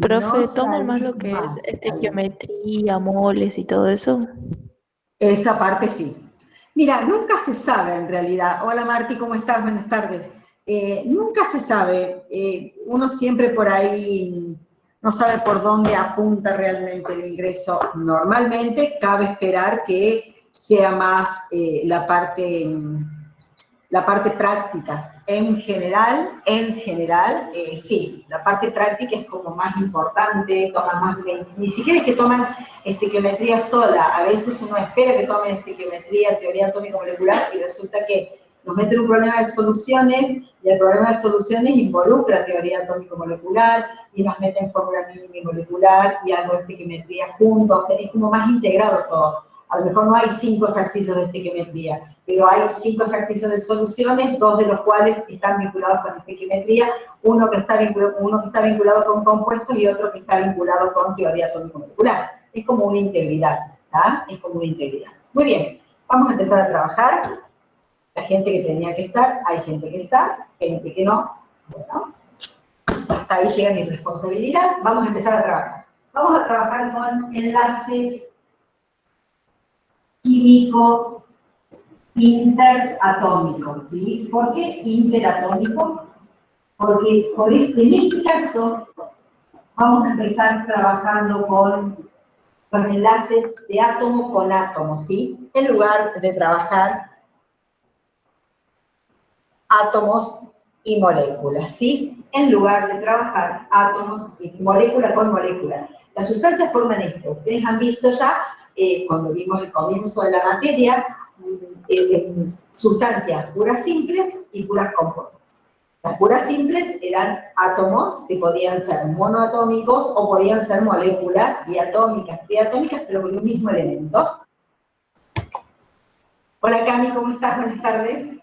No Profe, ¿toman más lo salís que es más. estequiometría, moles y todo eso? Esa parte sí. Mira, nunca se sabe en realidad. Hola Marti, ¿cómo estás? Buenas tardes. Nunca se sabe. Uno siempre por ahí no sabe por dónde apunta realmente el ingreso. Normalmente cabe esperar que sea más la parte práctica. En general, sí, la parte práctica es como más importante, toman más, ni siquiera es que toman estequiometría sola, a veces uno espera que tomen estequiometría, teoría atómico-molecular, y resulta que nos meten un problema de soluciones, y el problema de soluciones involucra teoría atómico-molecular, y nos meten fórmula mínima y molecular, y algo de estequiometría juntos, o sea, es como más integrado todo. A lo mejor no hay 5 ejercicios de estequiometría, pero hay 5 ejercicios de soluciones, 2 de los cuales están vinculados con estequiometría, uno que está vinculado con compuestos y otro que está vinculado con teoría atómico-molecular. Es como una integridad, ¿tá? Es como una integridad. Muy bien, vamos a empezar a trabajar. La gente que tenía que estar, hay gente que está, gente que no. Bueno, hasta ahí llega mi responsabilidad. Vamos a empezar a trabajar. Vamos a trabajar con enlace químico interatómico, ¿sí? ¿Por qué interatómico? Porque en este caso vamos a empezar trabajando con enlaces de átomo con átomo, ¿sí? En lugar de trabajar átomos y moléculas, ¿sí? En lugar de trabajar átomos y molécula con molécula. Las sustancias forman esto. Ustedes han visto ya, cuando vimos el comienzo de la materia, sustancias puras simples y puras compuestas. Las puras simples eran átomos que podían ser monoatómicos o podían ser moléculas diatómicas, triatómicas, pero con un mismo elemento. Hola Cami, ¿cómo estás? Buenas tardes.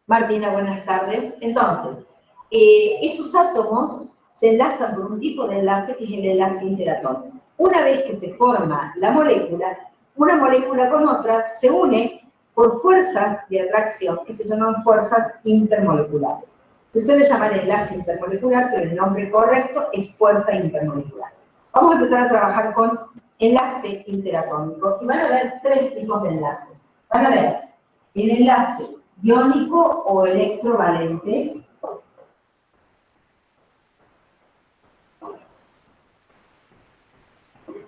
Martina, buenas tardes. Entonces, esos átomos se enlazan por un tipo de enlace que es el enlace interatómico. Una vez que se forma la molécula, una molécula con otra se une por fuerzas de atracción que se llaman fuerzas intermoleculares. Se suele llamar enlace intermolecular, pero el nombre correcto es fuerza intermolecular. Vamos a empezar a trabajar con enlace interatómico y van a ver 3 tipos de enlaces. Van a ver el enlace iónico o electrovalente,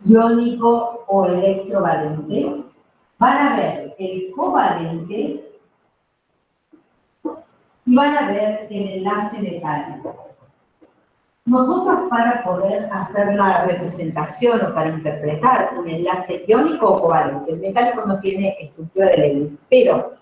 iónico o electrovalente, van a ver el covalente y van a ver el enlace metálico. Nosotros para poder hacer la representación o para interpretar un enlace iónico o covalente, el metálico no tiene estructura de Lewis, pero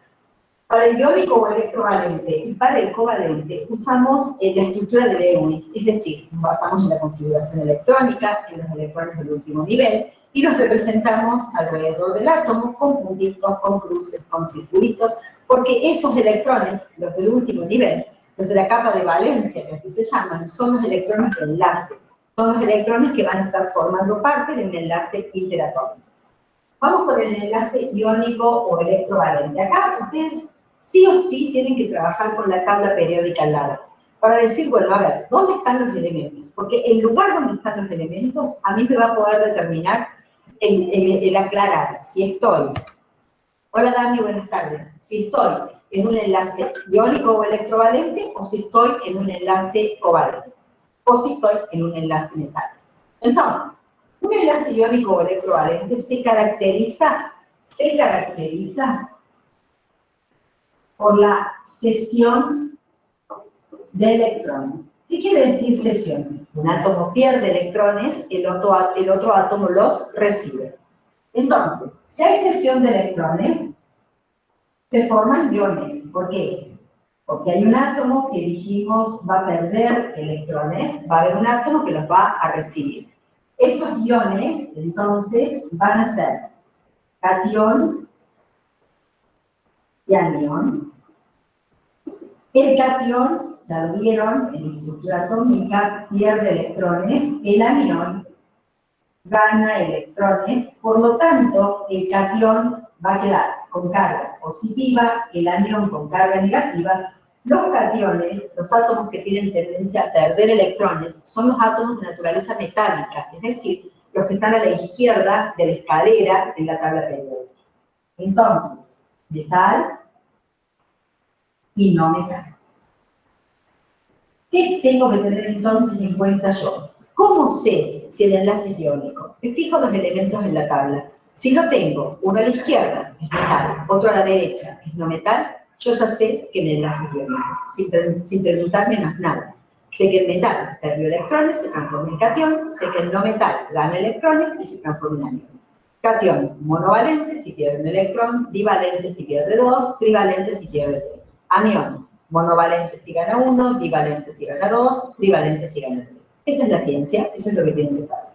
para el iónico o electrovalente y para el covalente usamos la estructura de Lewis, es decir, nos basamos en la configuración electrónica, en los electrones del último nivel, y los representamos alrededor del átomo con puntitos, con cruces, con circuitos, porque esos electrones, los del último nivel, los de la capa de valencia, que así se llaman, son los electrones de enlace, son los electrones que van a estar formando parte de un enlace interatómico. Vamos con el enlace iónico o electrovalente. Acá ustedes sí o sí tienen que trabajar con la tabla periódica al lado, para decir, bueno, a ver, ¿dónde están los elementos? Porque el lugar donde están los elementos a mí me va a poder determinar el aclarar si estoy. Hola Dami, buenas tardes. Si estoy en un enlace iónico o electrovalente o si estoy en un enlace covalente o si estoy en un enlace metálico. Entonces, un enlace iónico o electrovalente se caracteriza por la cesión de electrones. ¿Qué quiere decir cesión? Un átomo pierde electrones, el otro átomo los recibe. Entonces, si hay cesión de electrones, se forman iones. ¿Por qué? Porque hay un átomo que dijimos va a perder electrones, va a haber un átomo que los va a recibir. Esos iones, entonces, van a ser catión y anión. El catión, ya lo vieron, en la estructura atómica pierde electrones, el anión gana electrones, por lo tanto, el catión va a quedar con carga positiva, el anión con carga negativa, Los cationes, los átomos que tienen tendencia a perder electrones, son los átomos de naturaleza metálica, es decir, los que están a la izquierda de la escalera en la tabla periódica. Entonces, metal y no metal. ¿Qué tengo que tener entonces en cuenta yo? ¿Cómo sé si el enlace es iónico? Me fijo los elementos en la tabla. Si lo tengo, uno a la izquierda, es metal, otro a la derecha, es no metal, yo ya sé que el enlace es iónico, sin preguntarme más nada. Sé que el metal perdió electrones, se transforma en catión, sé que el no metal gana electrones y se transforma en anión. Catión, monovalente si pierde un electrón, divalente si pierde dos, trivalente si pierde tres. Anión, monovalente si gana uno, divalente si gana dos, trivalente si gana tres. Esa es la ciencia, eso es lo que tienen que saber.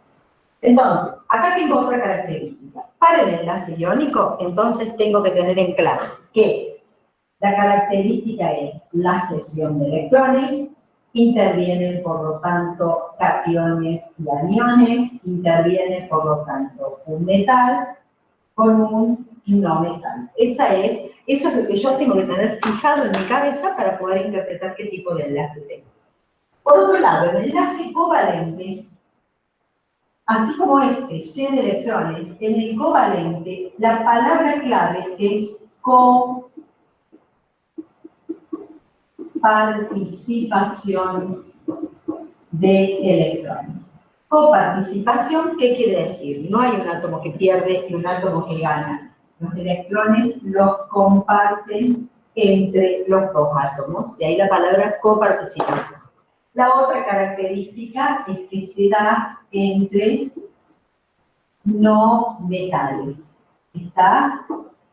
Entonces, acá tengo otra característica. Para el enlace iónico, entonces tengo que tener en claro que la característica es la cesión de electrones, intervienen por lo tanto cationes y aniones, interviene por lo tanto un metal con un no metal. Eso es lo que yo tengo que tener fijado en mi cabeza para poder interpretar qué tipo de enlace tengo. Por otro lado, el enlace covalente, así como este, C de electrones, en el covalente, la palabra clave es coparticipación de electrones. Coparticipación, ¿qué quiere decir? No hay un átomo que pierde y un átomo que gana. Los electrones los comparten entre los dos átomos, de ahí la palabra coparticipación. La otra característica es que se da entre no metales. Está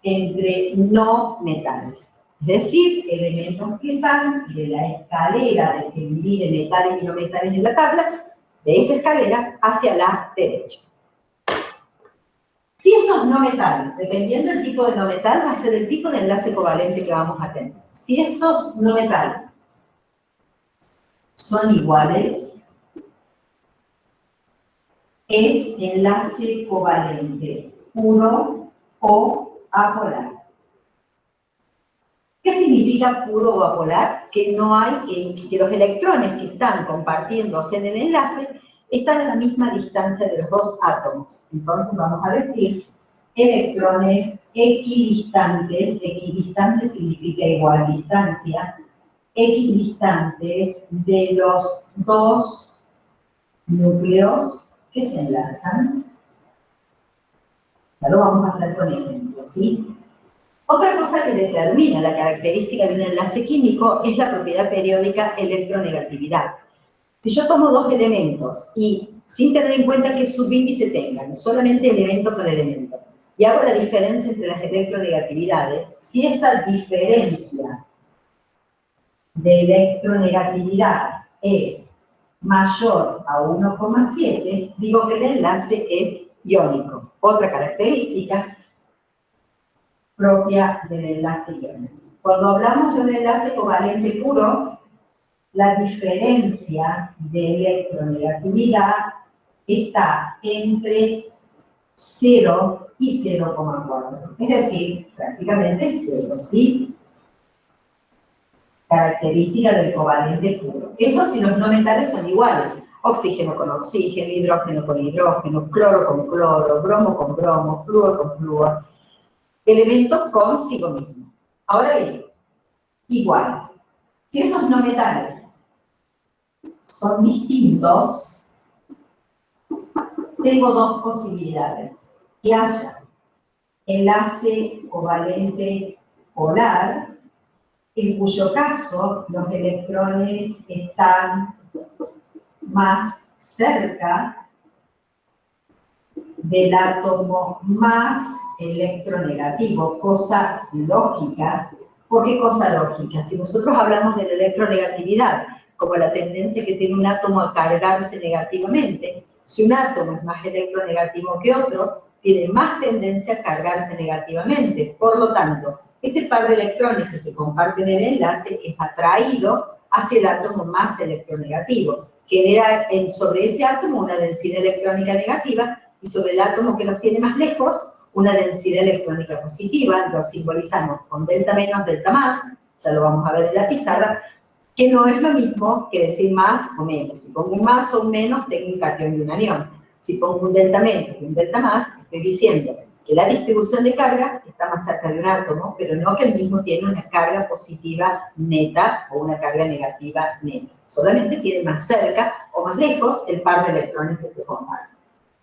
entre no metales. Es decir, elementos que están de la escalera de que divide metales y no metales en la tabla, de esa escalera hacia la derecha. Si esos no metales, dependiendo del tipo de no metal, va a ser el tipo de enlace covalente que vamos a tener. Si esos no metales son iguales, es enlace covalente puro o apolar. ¿Qué significa puro o apolar? Que no hay, que los electrones que están compartiéndose en el enlace están a la misma distancia de los dos átomos. Entonces vamos a decir electrones equidistantes, equidistantes significa igual distancia, equidistantes de los dos núcleos que se enlazan. Ya lo vamos a hacer con ejemplos, ¿sí? Otra cosa que determina la característica de un enlace químico es la propiedad periódica electronegatividad. Si yo tomo dos elementos y sin tener en cuenta qué subíndice tengan, solamente elemento por elemento, y hago la diferencia entre las electronegatividades, si esa diferencia de electronegatividad es mayor a 1,7, digo que el enlace es iónico. Otra característica propia del enlace iónico. Cuando hablamos de un enlace covalente puro, la diferencia de electronegatividad está entre 0 y 0,4. Es decir, prácticamente 0, ¿sí? Característica del covalente puro. Eso si los no metales son iguales. Oxígeno con oxígeno, hidrógeno con hidrógeno, cloro con cloro, bromo con bromo, flúor con flúor. Elementos consigo mismo. Ahora bien, iguales. Si esos no metales son distintos, tengo dos posibilidades. Que haya enlace covalente polar, en cuyo caso los electrones están más cerca del átomo más electronegativo, cosa lógica. ¿Por qué cosa lógica? Si nosotros hablamos de la electronegatividad como la tendencia que tiene un átomo a cargarse negativamente, si un átomo es más electronegativo que otro, tiene más tendencia a cargarse negativamente. Por lo tanto, ese par de electrones que se comparten en el enlace es atraído hacia el átomo más electronegativo. Genera sobre ese átomo una densidad electrónica negativa y sobre el átomo que los tiene más lejos una densidad electrónica positiva. Lo simbolizamos con delta menos, delta más. ya lo vamos a ver en la pizarra, que no es lo mismo que decir más o menos. Si pongo un más o un menos, tengo un cation y un anión. Si pongo un delta menos y un delta más, estoy diciendo que la distribución de cargas está más cerca de un átomo, pero no que el mismo tiene una carga positiva neta o una carga negativa neta. Solamente tiene más cerca o más lejos el par de electrones que se comparten.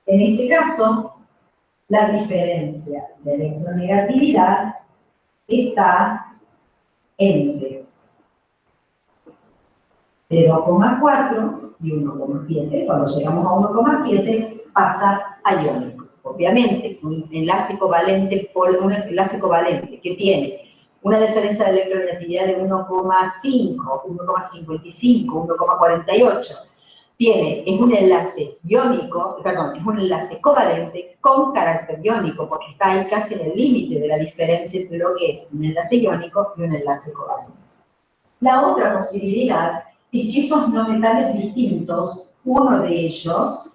En este caso, la diferencia de electronegatividad está entre 0,4 y 1,7. Cuando llegamos a 1,7 pasa a iónico. Obviamente, un enlace covalente que tiene una diferencia de electronegatividad de 1,5, 1,55, 1,48, es un enlace iónico, perdón, es un enlace covalente con carácter iónico, porque está ahí casi en el límite de la diferencia entre lo que es un enlace iónico y un enlace covalente. La otra posibilidad es que esos no metales distintos, uno de ellos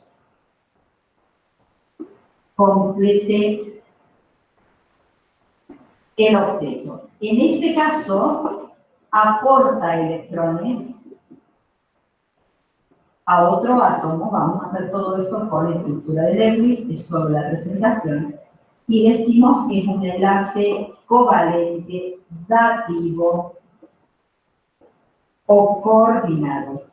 complete el octeto. En ese caso, aporta electrones a otro átomo. Vamos a hacer todo esto con la estructura de Lewis, es solo la presentación, y decimos que es un enlace covalente dativo o coordinado,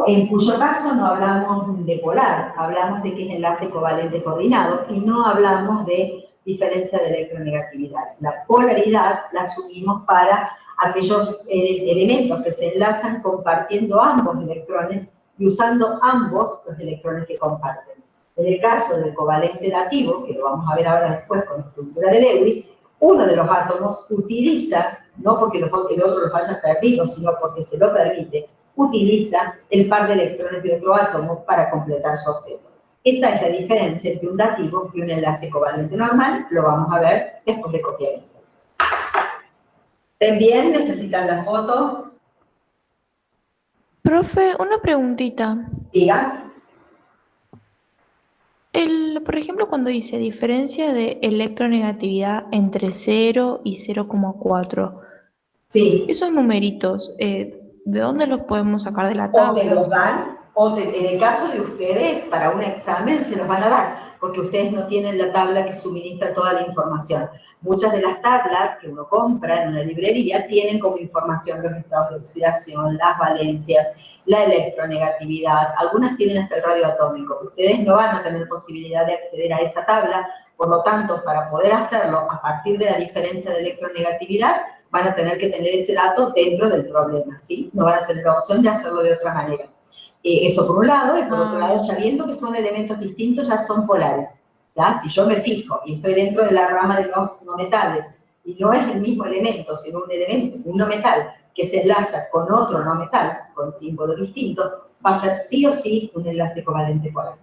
en cuyo caso no hablamos de polar, hablamos de que es enlace covalente coordinado y no hablamos de diferencia de electronegatividad. La polaridad la asumimos para aquellos elementos que se enlazan compartiendo ambos electrones y usando ambos los electrones que comparten. En el caso del covalente dativo, que lo vamos a ver ahora después con la estructura de Lewis, uno de los átomos utiliza, no porque el otro los haya perdido, sino porque se lo permite, utiliza el par de electrones de otro átomo para completar su objeto. Esa es la diferencia entre un dativo y un enlace covalente normal, lo vamos a ver después de copiar. ¿Ven bien? ¿Necesitan la foto? Profe, una preguntita. Diga. Por ejemplo, cuando dice diferencia de electronegatividad entre 0 y 0,4, Sí. esos numeritos, ¿de dónde los podemos sacar de la O te los tabla? dan, en el caso de ustedes, para un examen se los van a dar, porque ustedes no tienen la tabla que suministra toda la información. Muchas de las tablas que uno compra en una librería tienen como información los estados de oxidación, las valencias, la electronegatividad, algunas tienen hasta el radio atómico. Ustedes no van a tener posibilidad de acceder a esa tabla, por lo tanto, para poder hacerlo a partir de la diferencia de electronegatividad, van a tener que tener ese dato dentro del problema, ¿sí? No van a tener la opción de hacerlo de otra manera. Eso por un lado, y por otro lado, ya viendo que son elementos distintos, ya son polares, ¿ya? Si yo me fijo y estoy dentro de la rama de los no metales, y no es el mismo elemento, sino un elemento, un no metal, que se enlaza con otro no metal, con símbolo distinto, va a ser sí o sí un enlace covalente polar.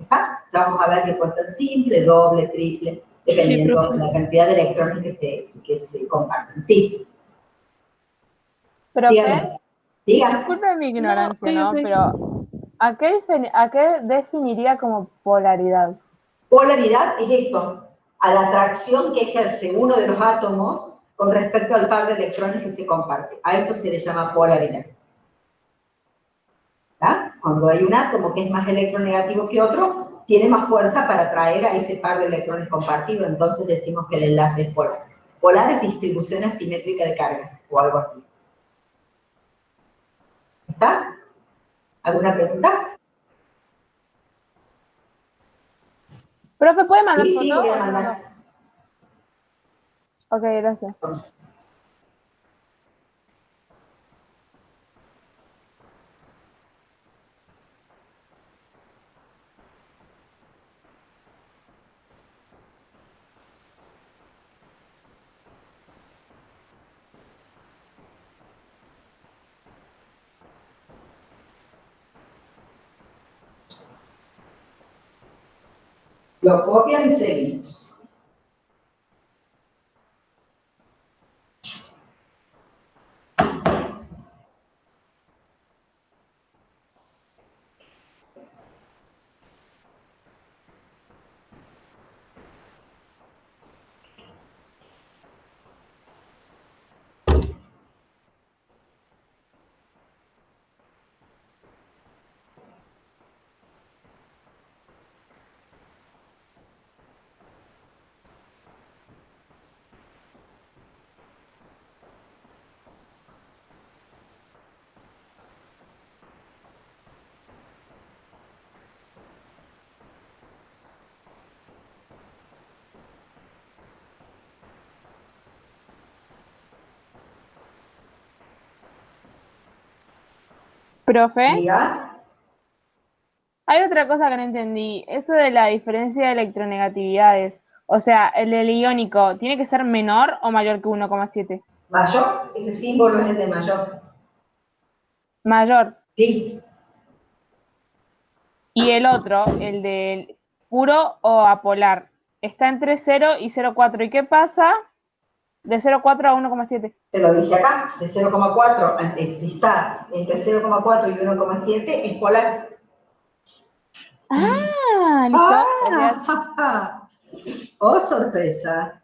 ¿Está? Ya vamos a ver que puede ser simple, doble, triple, Sí, dependiendo profe. de la cantidad de electrones que se comparten. Sí, Profe, dígame. Diga. disculpe mi No, ok, ignorancia, ¿no? Pero ok. ¿a qué definiría como polaridad? Polaridad es esto, a la atracción que ejerce uno de los átomos con respecto al par de electrones que se comparte. A eso se le llama polaridad. ¿Tá? Cuando hay un átomo que es más electronegativo que otro, tiene más fuerza para atraer a ese par de electrones compartido, entonces decimos que el enlace es polar. Polar es distribución asimétrica de cargas, o algo así. ¿Está? ¿Alguna pregunta? ¿Profe, puede mandar Sí, sí, foto voy a o no? mandar. Ok, gracias. Lo copian y seguimos. Profe, Diga. hay otra cosa que no entendí. Eso de la diferencia de electronegatividades. O sea, el del iónico, ¿tiene que ser menor o mayor que 1,7? Mayor, ese símbolo es el de mayor. Mayor. Sí, Y el otro, el del puro o apolar, está entre 0 y 0,4. ¿Y qué pasa de 0,4 a 1,7? te lo dice acá, de 0,4, está entre 0,4 y 1,7, es polar. Ah, listo. Gracias. ¡Ah! ¡Oh, sorpresa!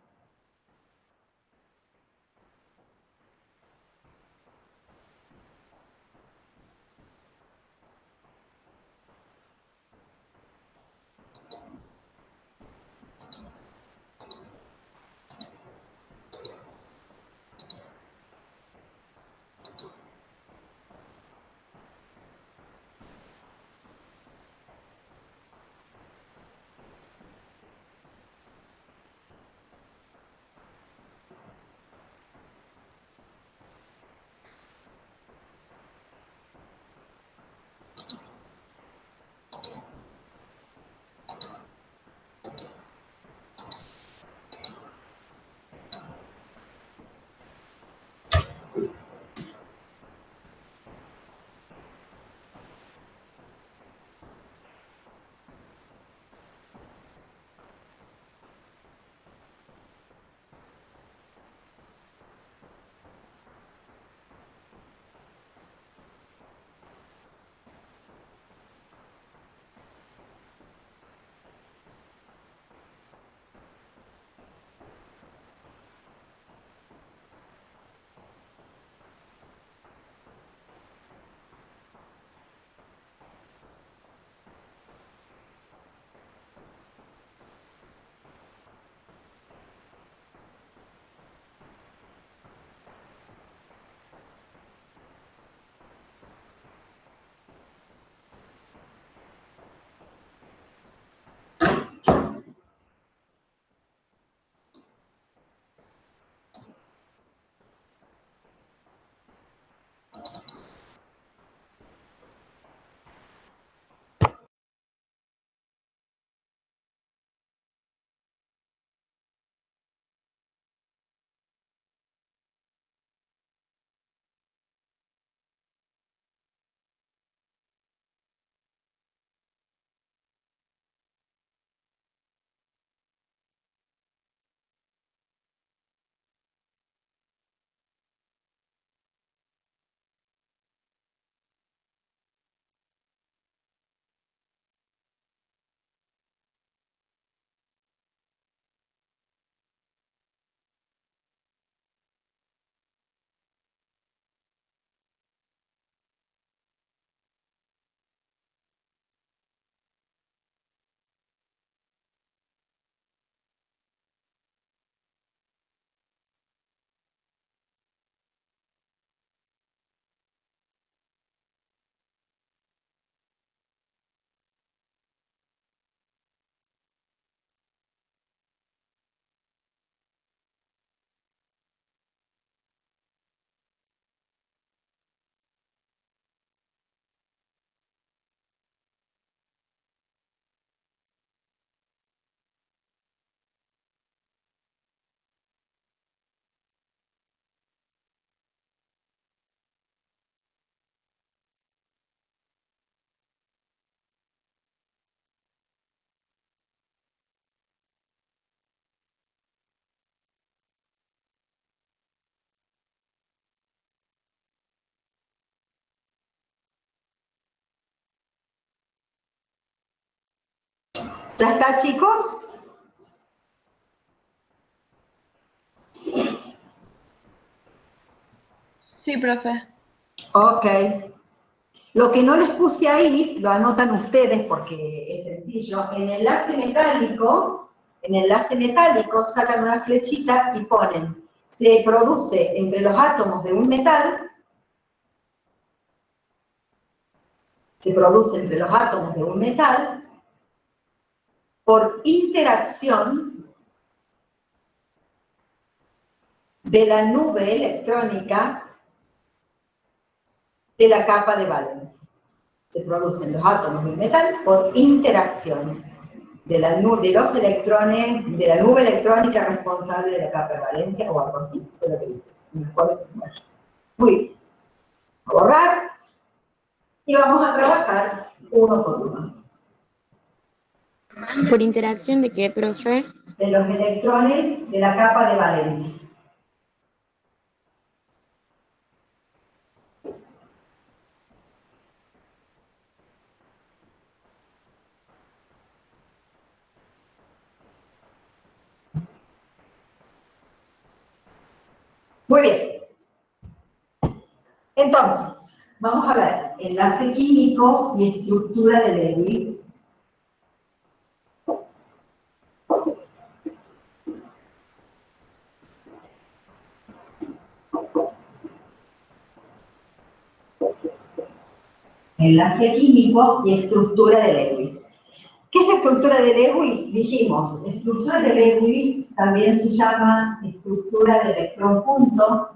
¿Ya está, chicos? Sí, profe. Ok. Lo que no les puse ahí, lo anotan ustedes porque es sencillo, en enlace metálico sacan una flechita y ponen, se produce entre los átomos de un metal, se produce entre los átomos de un metal por interacción de la nube electrónica de la capa de valencia. Se producen los átomos del metal por interacción de los electrones, de la nube electrónica responsable de la capa de valencia, o algo así, fue lo que dije. Muy bien. A borrar, y vamos a trabajar uno por uno. ¿Por interacción de qué, profe? De los electrones de la capa de valencia. Muy bien. Entonces, vamos a ver enlace químico y estructura de Lewis. Enlace químico y estructura de Lewis. ¿Qué es la estructura de Lewis? Dijimos, estructura de Lewis también se llama estructura de electrón punto.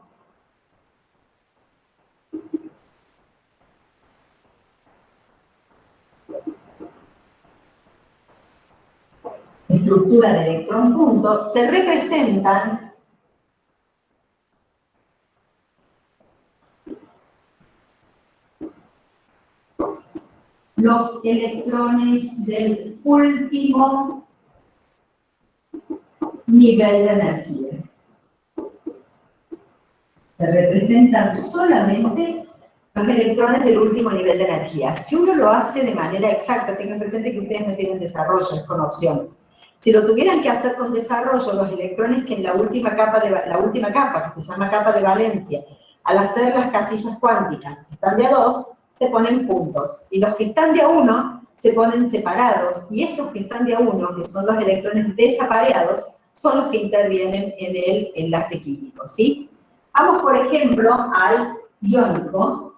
Estructura de electrón punto, se representan los electrones del último nivel de energía. Se representan solamente los electrones del último nivel de energía. Si uno lo hace de manera exacta, tengan presente que ustedes no tienen desarrollo, es con opciones. Si lo tuvieran que hacer con desarrollo, los electrones que en la última capa, que se llama capa de valencia, al hacer las casillas cuánticas están de a 2, se ponen juntos. Y los que están de a 1 se ponen separados. Y esos que están de a 1, que son los electrones desapareados, son los que intervienen en el enlace químico, ¿sí? Vamos, por ejemplo, al iónico.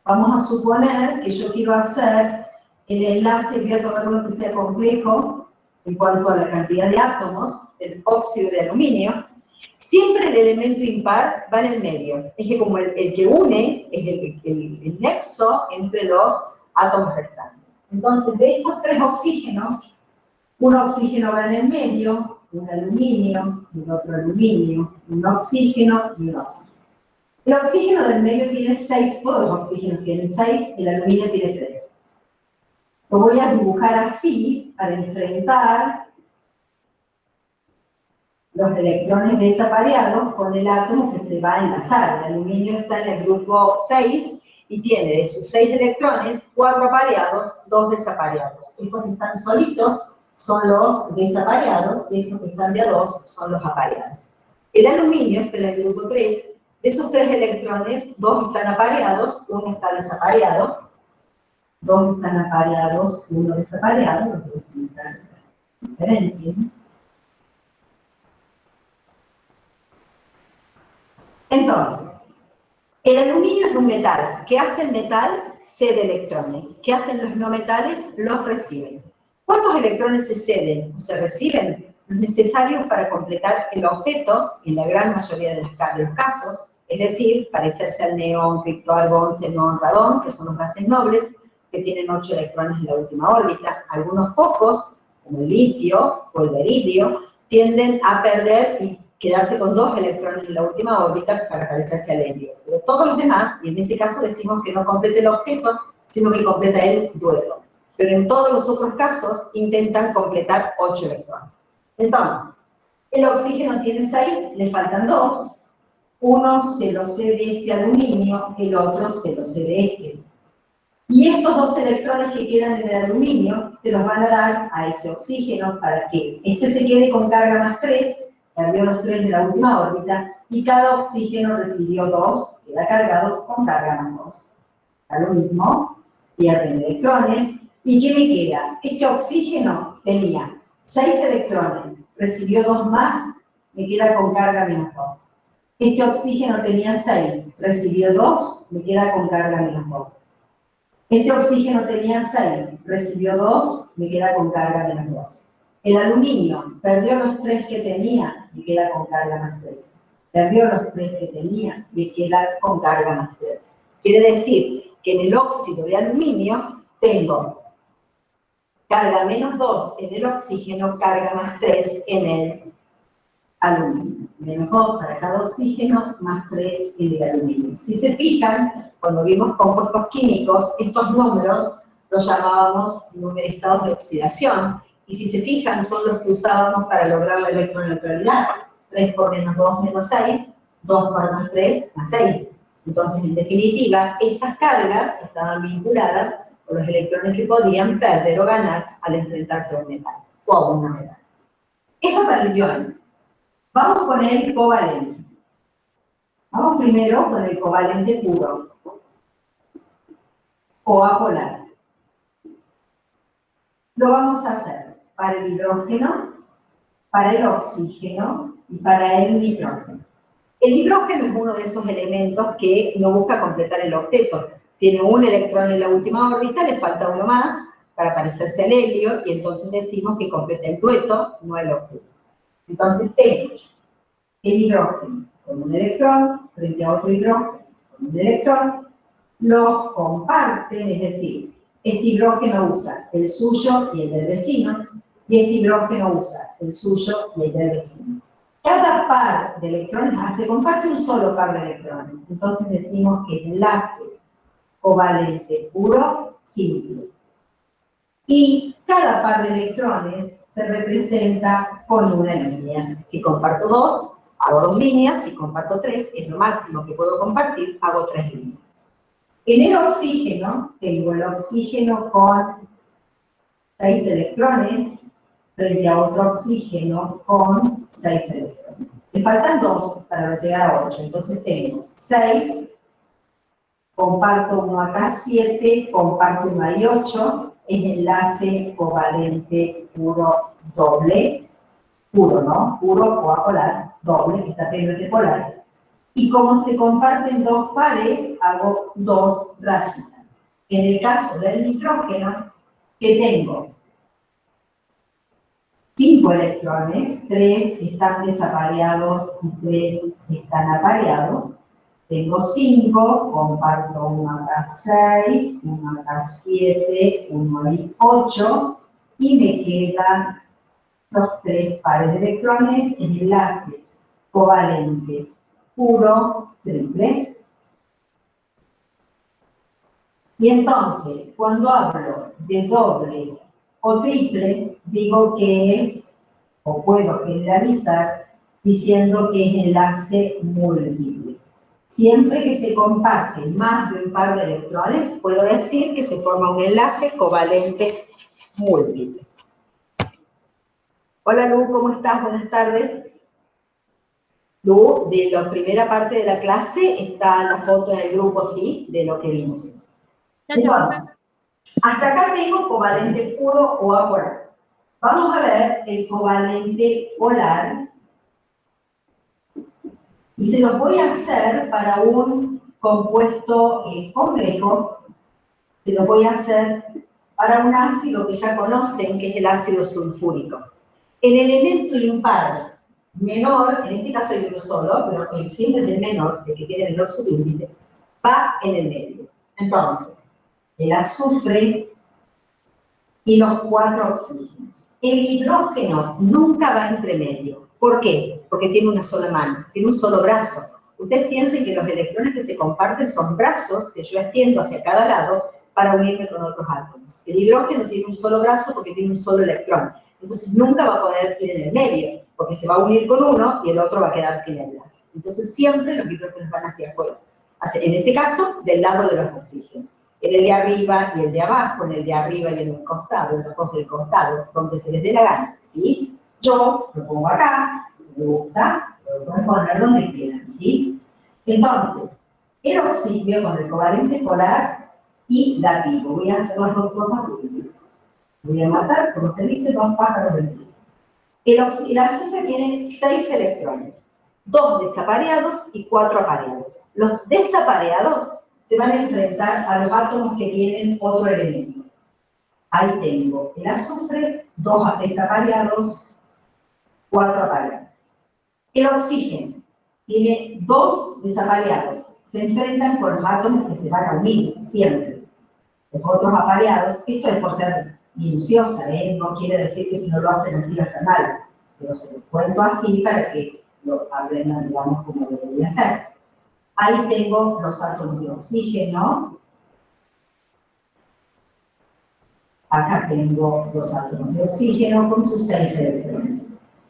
Vamos a suponer que yo quiero hacer el enlace, voy a tomar uno que sea complejo en cuanto a la cantidad de átomos, el óxido de aluminio. Siempre el elemento impar va en el medio. Es que como el que une es el nexo entre los átomos restantes. Entonces, de estos tres oxígenos, un oxígeno va en el medio, un aluminio, un otro aluminio, un oxígeno y un oxígeno. El oxígeno del medio tiene 6, todos los oxígenos tienen 6, el aluminio tiene 3. Lo voy a dibujar así para enfrentar los electrones desapareados con el átomo que se va a enlazar. El aluminio está en el grupo 6 y tiene de sus 6 electrones, 4 apareados, 2 desapareados. Estos que están solitos son los desapareados y estos que están de a 2 son los apareados. El aluminio está en el grupo 3. De esos 3 electrones, 2 están apareados, 1 está desapareado. 2 están apareados, 1 desapareado, los dos están diferencia. Entonces, el aluminio es un metal. ¿Qué hace el metal? Cede electrones. ¿Qué hacen los no metales? Los reciben. ¿Cuántos electrones se ceden o se reciben? Los necesarios para completar el objeto, en la gran mayoría de los casos, es decir, parecerse al neón, criptoargón, xenón, radón, que son los gases nobles, que tienen 8 electrones en la última órbita. Algunos pocos, como el litio o el beridio, tienden a perder y quedarse con 2 electrones en la última órbita para parecerse al helio. Pero todos los demás, y en ese caso decimos que no completa el objeto, sino que completa el duelo. Pero en todos los otros casos intentan completar 8 electrones. Entonces, el oxígeno tiene 6, le faltan 2. Uno se lo cede este aluminio, el otro se lo cede este. Y estos 2 electrones que quedan en el aluminio se los van a dar a ese oxígeno para que este se quede con carga más 3, perdió los 3 de la última órbita, y cada oxígeno recibió 2, queda cargado con carga más 2. A lo mismo, pierden electrones, ¿y qué me queda? Este oxígeno tenía 6 electrones, recibió 2 más, me queda con carga menos 2. Este oxígeno tenía 6, recibió 2, me queda con carga menos 2. Este oxígeno tenía 6, recibió 2, me queda con carga menos 2. El aluminio perdió los 3 que tenía, me queda con carga más 3. perdió los 3 que tenía y queda con carga más 3. Quiere decir que en el óxido de aluminio tengo carga menos 2 en el oxígeno, carga más 3 en el aluminio. Menos 2 para cada oxígeno, más 3 en el aluminio. Si se fijan, cuando vimos compuestos químicos, estos números los llamábamos estados de oxidación. Y si se fijan, son los que usábamos para lograr la electroneutralidad. 3 por menos 2 menos 6, 2 por más 3 más 6. Entonces, en definitiva, estas cargas estaban vinculadas con los electrones que podían perder o ganar al enfrentarse a un metal o a una metal. Eso para el ion. Vamos con el covalente. Vamos primero con el covalente puro o apolar. Lo vamos a hacer para el hidrógeno, para el oxígeno y para el nitrógeno. El hidrógeno es uno de esos elementos que no busca completar el octeto. Tiene un electrón en la última órbita, le falta uno más para parecerse al helio y entonces decimos que completa el dueto, no el octeto. Entonces tengo el hidrógeno con un electrón frente a otro hidrógeno con un electrón, los comparten, es decir, este hidrógeno usa el suyo y el del vecino, y este hidrógeno usa el suyo y el del vecino. Cada par de electrones se comparte un solo par de electrones, entonces decimos que enlace covalente puro simple. Y cada par de electrones se representa con una línea. Si comparto 2, hago 2 líneas, si comparto 3, es lo máximo que puedo compartir, hago 3 líneas. En el oxígeno, tengo el oxígeno con 6 electrones frente a otro oxígeno con 6 electrones. Me faltan 2 para llegar a 8, entonces tengo 6, comparto 1 acá, 7, comparto 1 ahí, 8, es enlace covalente puro doble, puro, ¿no? Puro o apolar, doble, que está triple polar. Y como se comparten 2 pares, hago 2 rayitas. En el caso del nitrógeno, que tengo 5 electrones, 3 están desapareados y 3 están apareados. Tengo 5, comparto 1 acá 6, 1 acá 7, 1 ahí 8, y me quedan los 3 pares de electrones en enlace covalente puro triple. Y entonces, cuando hablo de doble o triple, digo que es, o puedo generalizar, diciendo que es enlace múltiple. Siempre que se comparten más de un par de electrones, puedo decir que se forma un enlace covalente múltiple. Hola Lu, ¿cómo estás? Buenas tardes. Lu, de la primera parte de la clase está la foto en el grupo, ¿sí? De lo que vimos. Entonces, hasta acá tengo covalente puro o apolar. Vamos a ver el covalente polar. Y se los voy a hacer para un compuesto complejo. Se los voy a hacer para un ácido que ya conocen, que es el ácido sulfúrico. El elemento impar menor, en este caso hay uno solo, pero el símbolo del menor, de que tiene el menor subíndice, va en el medio. Entonces, el azufre y los 4 oxígenos. El hidrógeno nunca va entre medio. ¿Por qué? Porque tiene una sola mano, tiene un solo brazo. Ustedes piensen que los electrones que se comparten son brazos que yo extiendo hacia cada lado para unirme con otros átomos. El hidrógeno tiene un solo brazo porque tiene un solo electrón. Entonces nunca va a poder ir en el medio, porque se va a unir con uno y el otro va a quedar sin enlace. Entonces siempre los hidrógenos van hacia afuera. En este caso, del lado de los oxígenos. En el de arriba y el de abajo, en el de arriba y en el costado, en los dos del costado, donde se les dé la gana, ¿sí? Yo lo pongo acá, me gusta, lo puedo poner donde quieran, ¿sí? Entonces, el oxígeno con el covalente polar y dativo. Voy a hacer las dos cosas juntas. Voy a matar, como se dice, 2 pájaros de un tiro. El azufre tiene 6 electrones, 2 desapareados y 4 apareados. Los desapareados se van a enfrentar a los átomos que tienen otro elemento. Ahí tengo el azufre, 2 desapareados, 4 apareados. El oxígeno tiene dos desapareados. Se enfrentan con los átomos que se van a unir, siempre. Los otros apareados, esto es por ser minuciosa, no quiere decir que si no lo hacen así va a estar mal, pero se lo cuento así para que lo aprendan, digamos, como debería ser. Ahí tengo los átomos de oxígeno. Acá tengo los átomos de oxígeno con sus 6 electrones.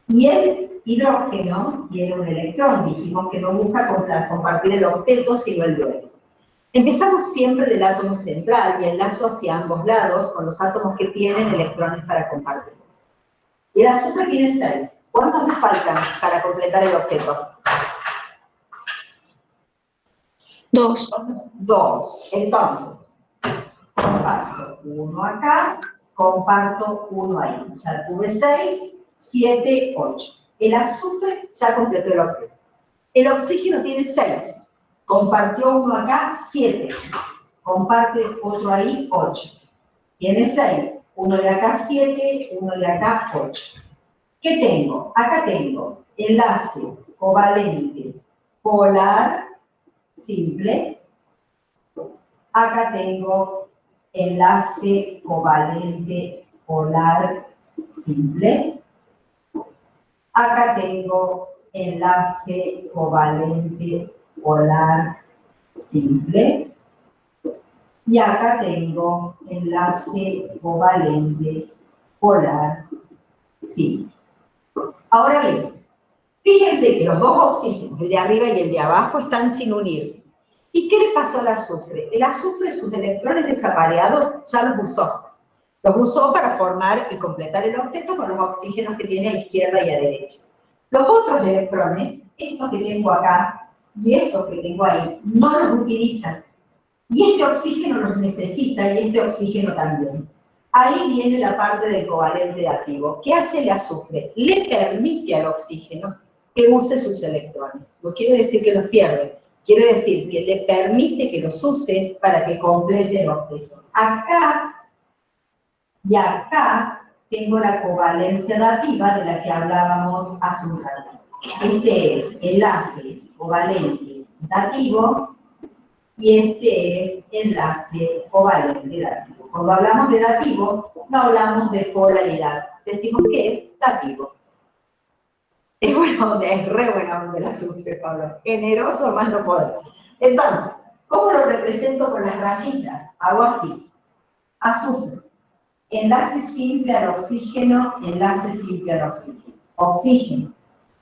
Y el hidrógeno tiene un electrón. Dijimos que no busca compartir el octeto, sino el duelo. Empezamos siempre del átomo central y enlazo hacia ambos lados con los átomos que tienen electrones para compartir. Y el azufre tiene 6. ¿Cuántos me faltan para completar el octeto? 2. 2. Entonces, comparto 1 acá, comparto 1 ahí. Ya tuve 6, 7, 8. El azufre ya completó el octeto. El oxígeno tiene 6. Compartió 1 acá, 7. Comparte otro ahí, 8. Tiene 6. Uno de acá, 7. Uno de acá, 8. ¿Qué tengo? Acá tengo enlace covalente polar simple. Acá tengo enlace covalente polar simple. Acá tengo enlace covalente polar simple. Y acá tengo enlace covalente polar simple. Ahora bien, fíjense que los dos oxígenos, el de arriba y el de abajo, están sin unir. ¿Y qué le pasó al azufre? El azufre, sus electrones desapareados, ya los usó. Los usó para formar y completar el octeto con los oxígenos que tiene a izquierda y a derecha. Los otros electrones, estos que tengo acá y esos que tengo ahí, no los utilizan. Y este oxígeno los necesita y este oxígeno también. Ahí viene la parte del covalente activo. ¿Qué hace el azufre? Le permite al oxígeno que use sus electrones. No quiere decir que los pierde, quiere decir que le permite que los use para que complete el octeto. Acá y acá tengo la covalencia dativa de la que hablábamos hace un rato. Este es enlace covalente dativo y este es enlace covalente dativo. Cuando hablamos de dativo, no hablamos de polaridad. Decimos que es dativo. Es buena onda, es re buena onda el azufre, Pablo. Generoso más no puedo. Entonces, ¿cómo lo represento con las rayitas? Hago así. Azufre. Enlace simple al oxígeno, enlace simple al oxígeno. Oxígeno.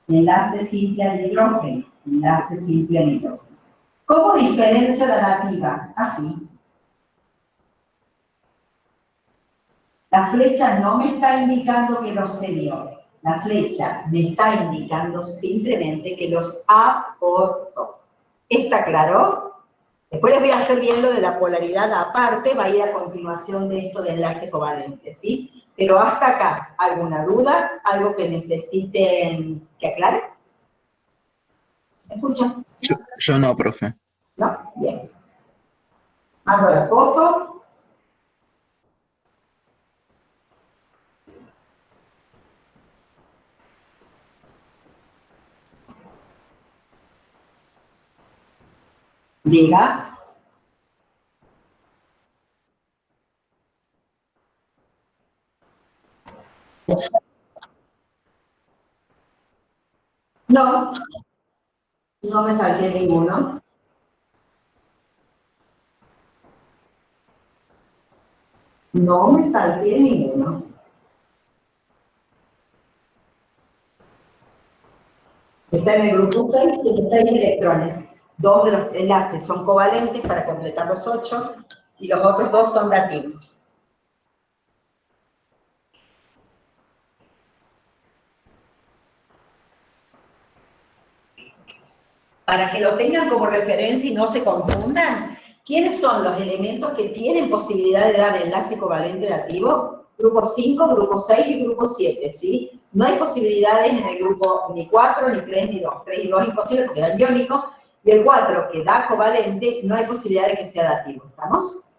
Enlace simple al hidrógeno, enlace simple al hidrógeno. ¿Cómo diferencio la dativa? Así. La flecha no me está indicando que los serio. La flecha me está indicando simplemente que los aporto. ¿Está claro? Después les voy a hacer bien lo de la polaridad aparte, va a ir a continuación de esto de enlace covalente, ¿sí? Pero hasta acá, ¿alguna duda? ¿Algo que necesiten que aclare? ¿Me escuchan? Yo no, profe. ¿No? Bien. Hago la foto. Diga. No, no me salté ninguno. No me salté ninguno. Está en el grupo 6, tiene 6 electrones. 2 de los enlaces son covalentes para completar los 8 y los otros 2 son dativos. Para que lo tengan como referencia y no se confundan, ¿quiénes son los elementos que tienen posibilidad de dar enlace covalente dativo? Grupo 5, grupo 6 y grupo 7, ¿sí? No hay posibilidades en el grupo ni 4, ni 3, ni 2. 3 y 2 es imposible porque dan iónicos. Y el 4, que da covalente, no hay posibilidad de que sea dativo. ¿Estamos?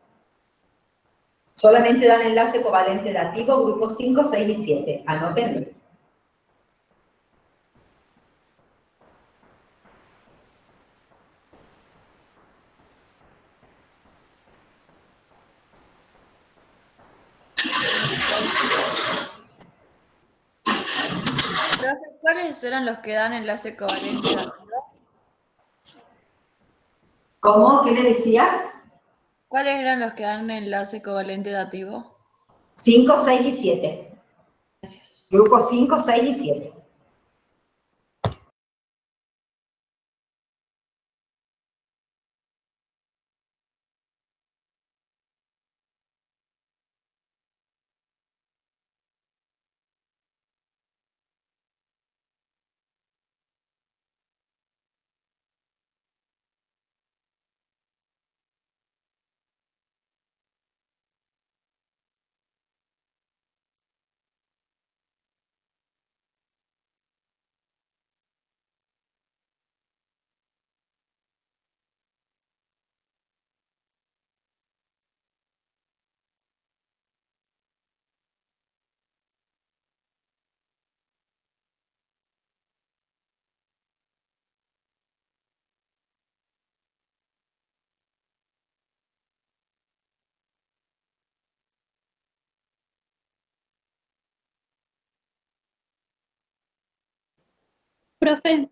Solamente dan enlace covalente dativo, grupos 5, 6 y 7. Anótenlo. ¿Cuáles eran los que dan enlace covalente dativo? ¿Cómo? ¿Qué me decías? ¿Cuáles eran los que dan enlace covalente dativo? 5, 6 y 7. Gracias. Grupo 5, 6 y 7. Profe,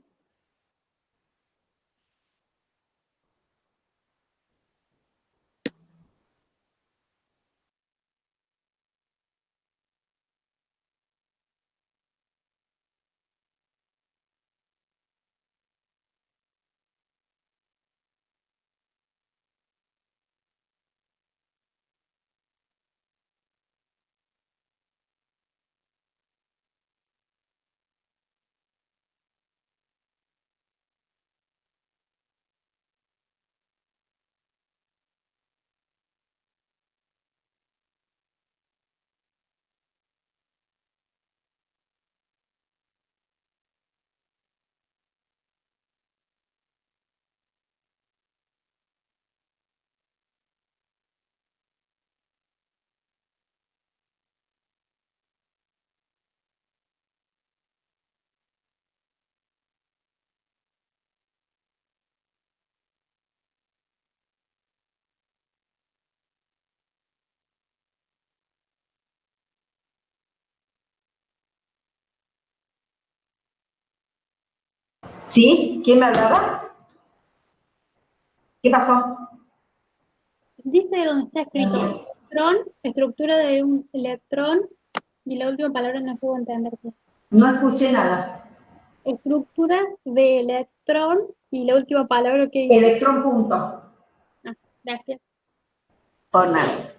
¿Sí? ¿Quién me hablaba? ¿Qué pasó? dice donde está escrito electrón, estructura de un electrón, y la última palabra no puedo entender. No escuché nada. Estructura de electrón, y la última palabra que dice. Electrón punto. Ah, gracias. Por nada.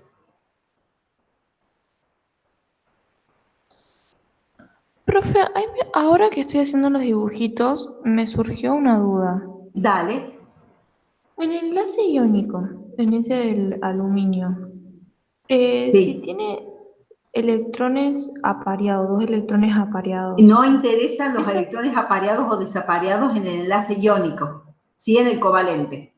Profe, ahora que estoy haciendo los dibujitos, me surgió una duda. Dale. En el enlace iónico, en ese del aluminio, si Sí. tiene electrones apareados, dos electrones apareados, No interesan los ¿eso? electrones apareados o desapareados en el enlace iónico, sí en el covalente.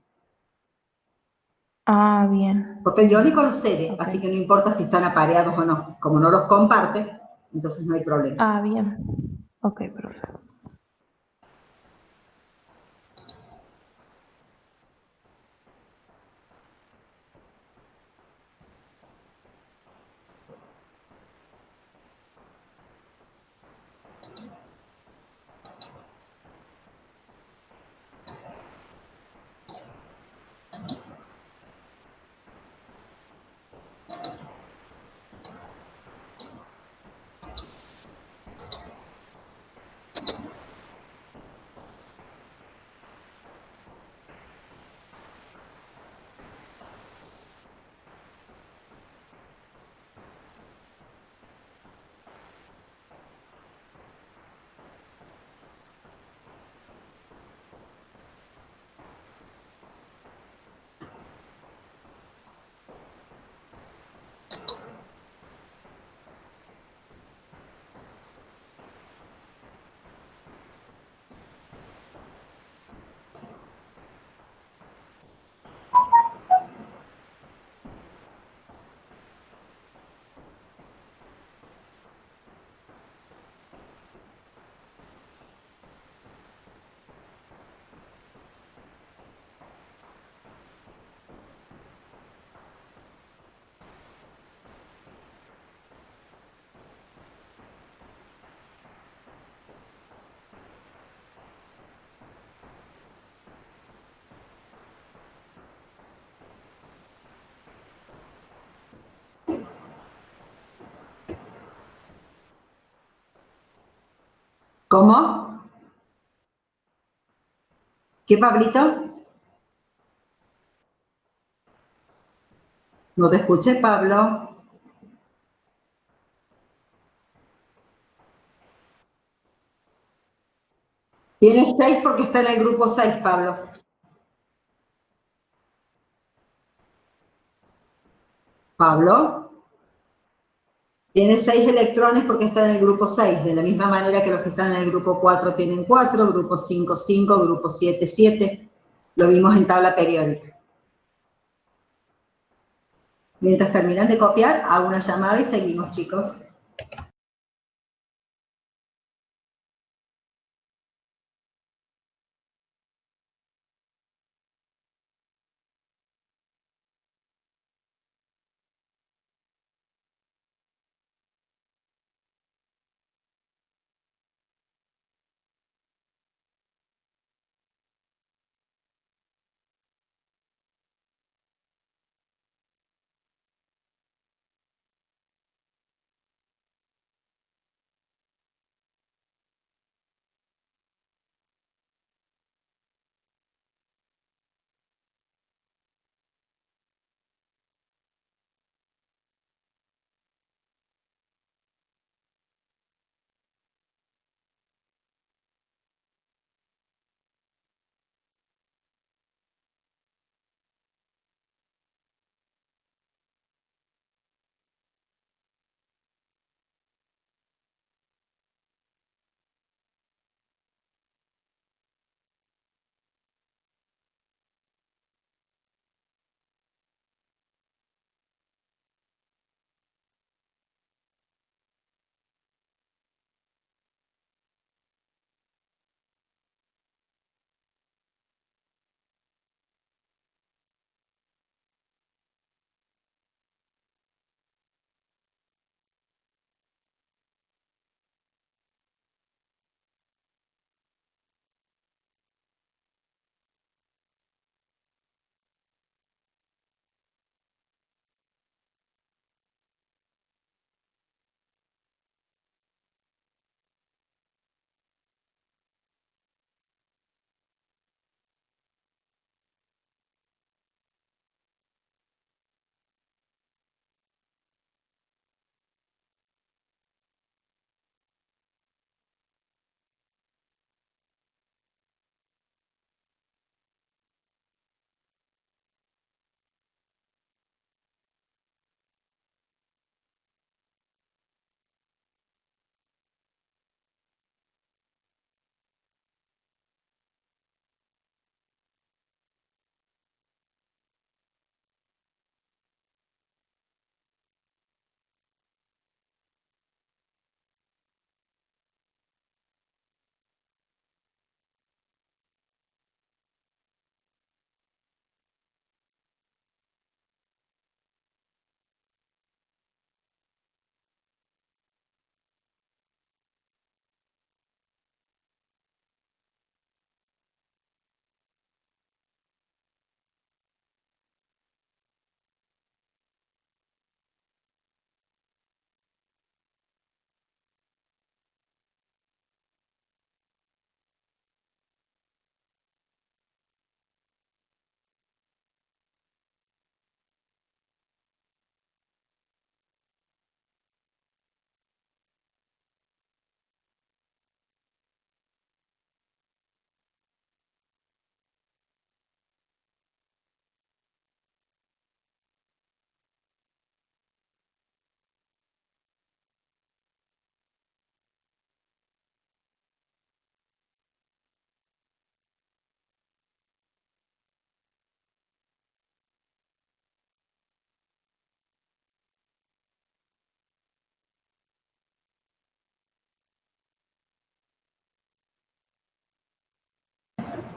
Ah, bien. Porque el iónico los cede, Ok. así que no importa si están apareados o no. Como no los comparte, entonces no hay problema. Ah, bien. Ok, profe. ¿Cómo? ¿Qué, Pablito? No te escuché, Pablo. Tienes 6 porque está en el grupo 6, Pablo. Pablo. Tiene 6 electrones porque está en el grupo 6, de la misma manera que los que están en el grupo 4 tienen 4, grupo 5, 5, grupo 7, 7. Lo vimos en tabla periódica. Mientras terminan de copiar, hago una llamada y seguimos, chicos.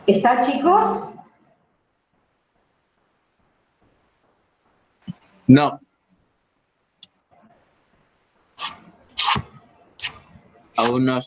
¿Está, chicos? No, aún no.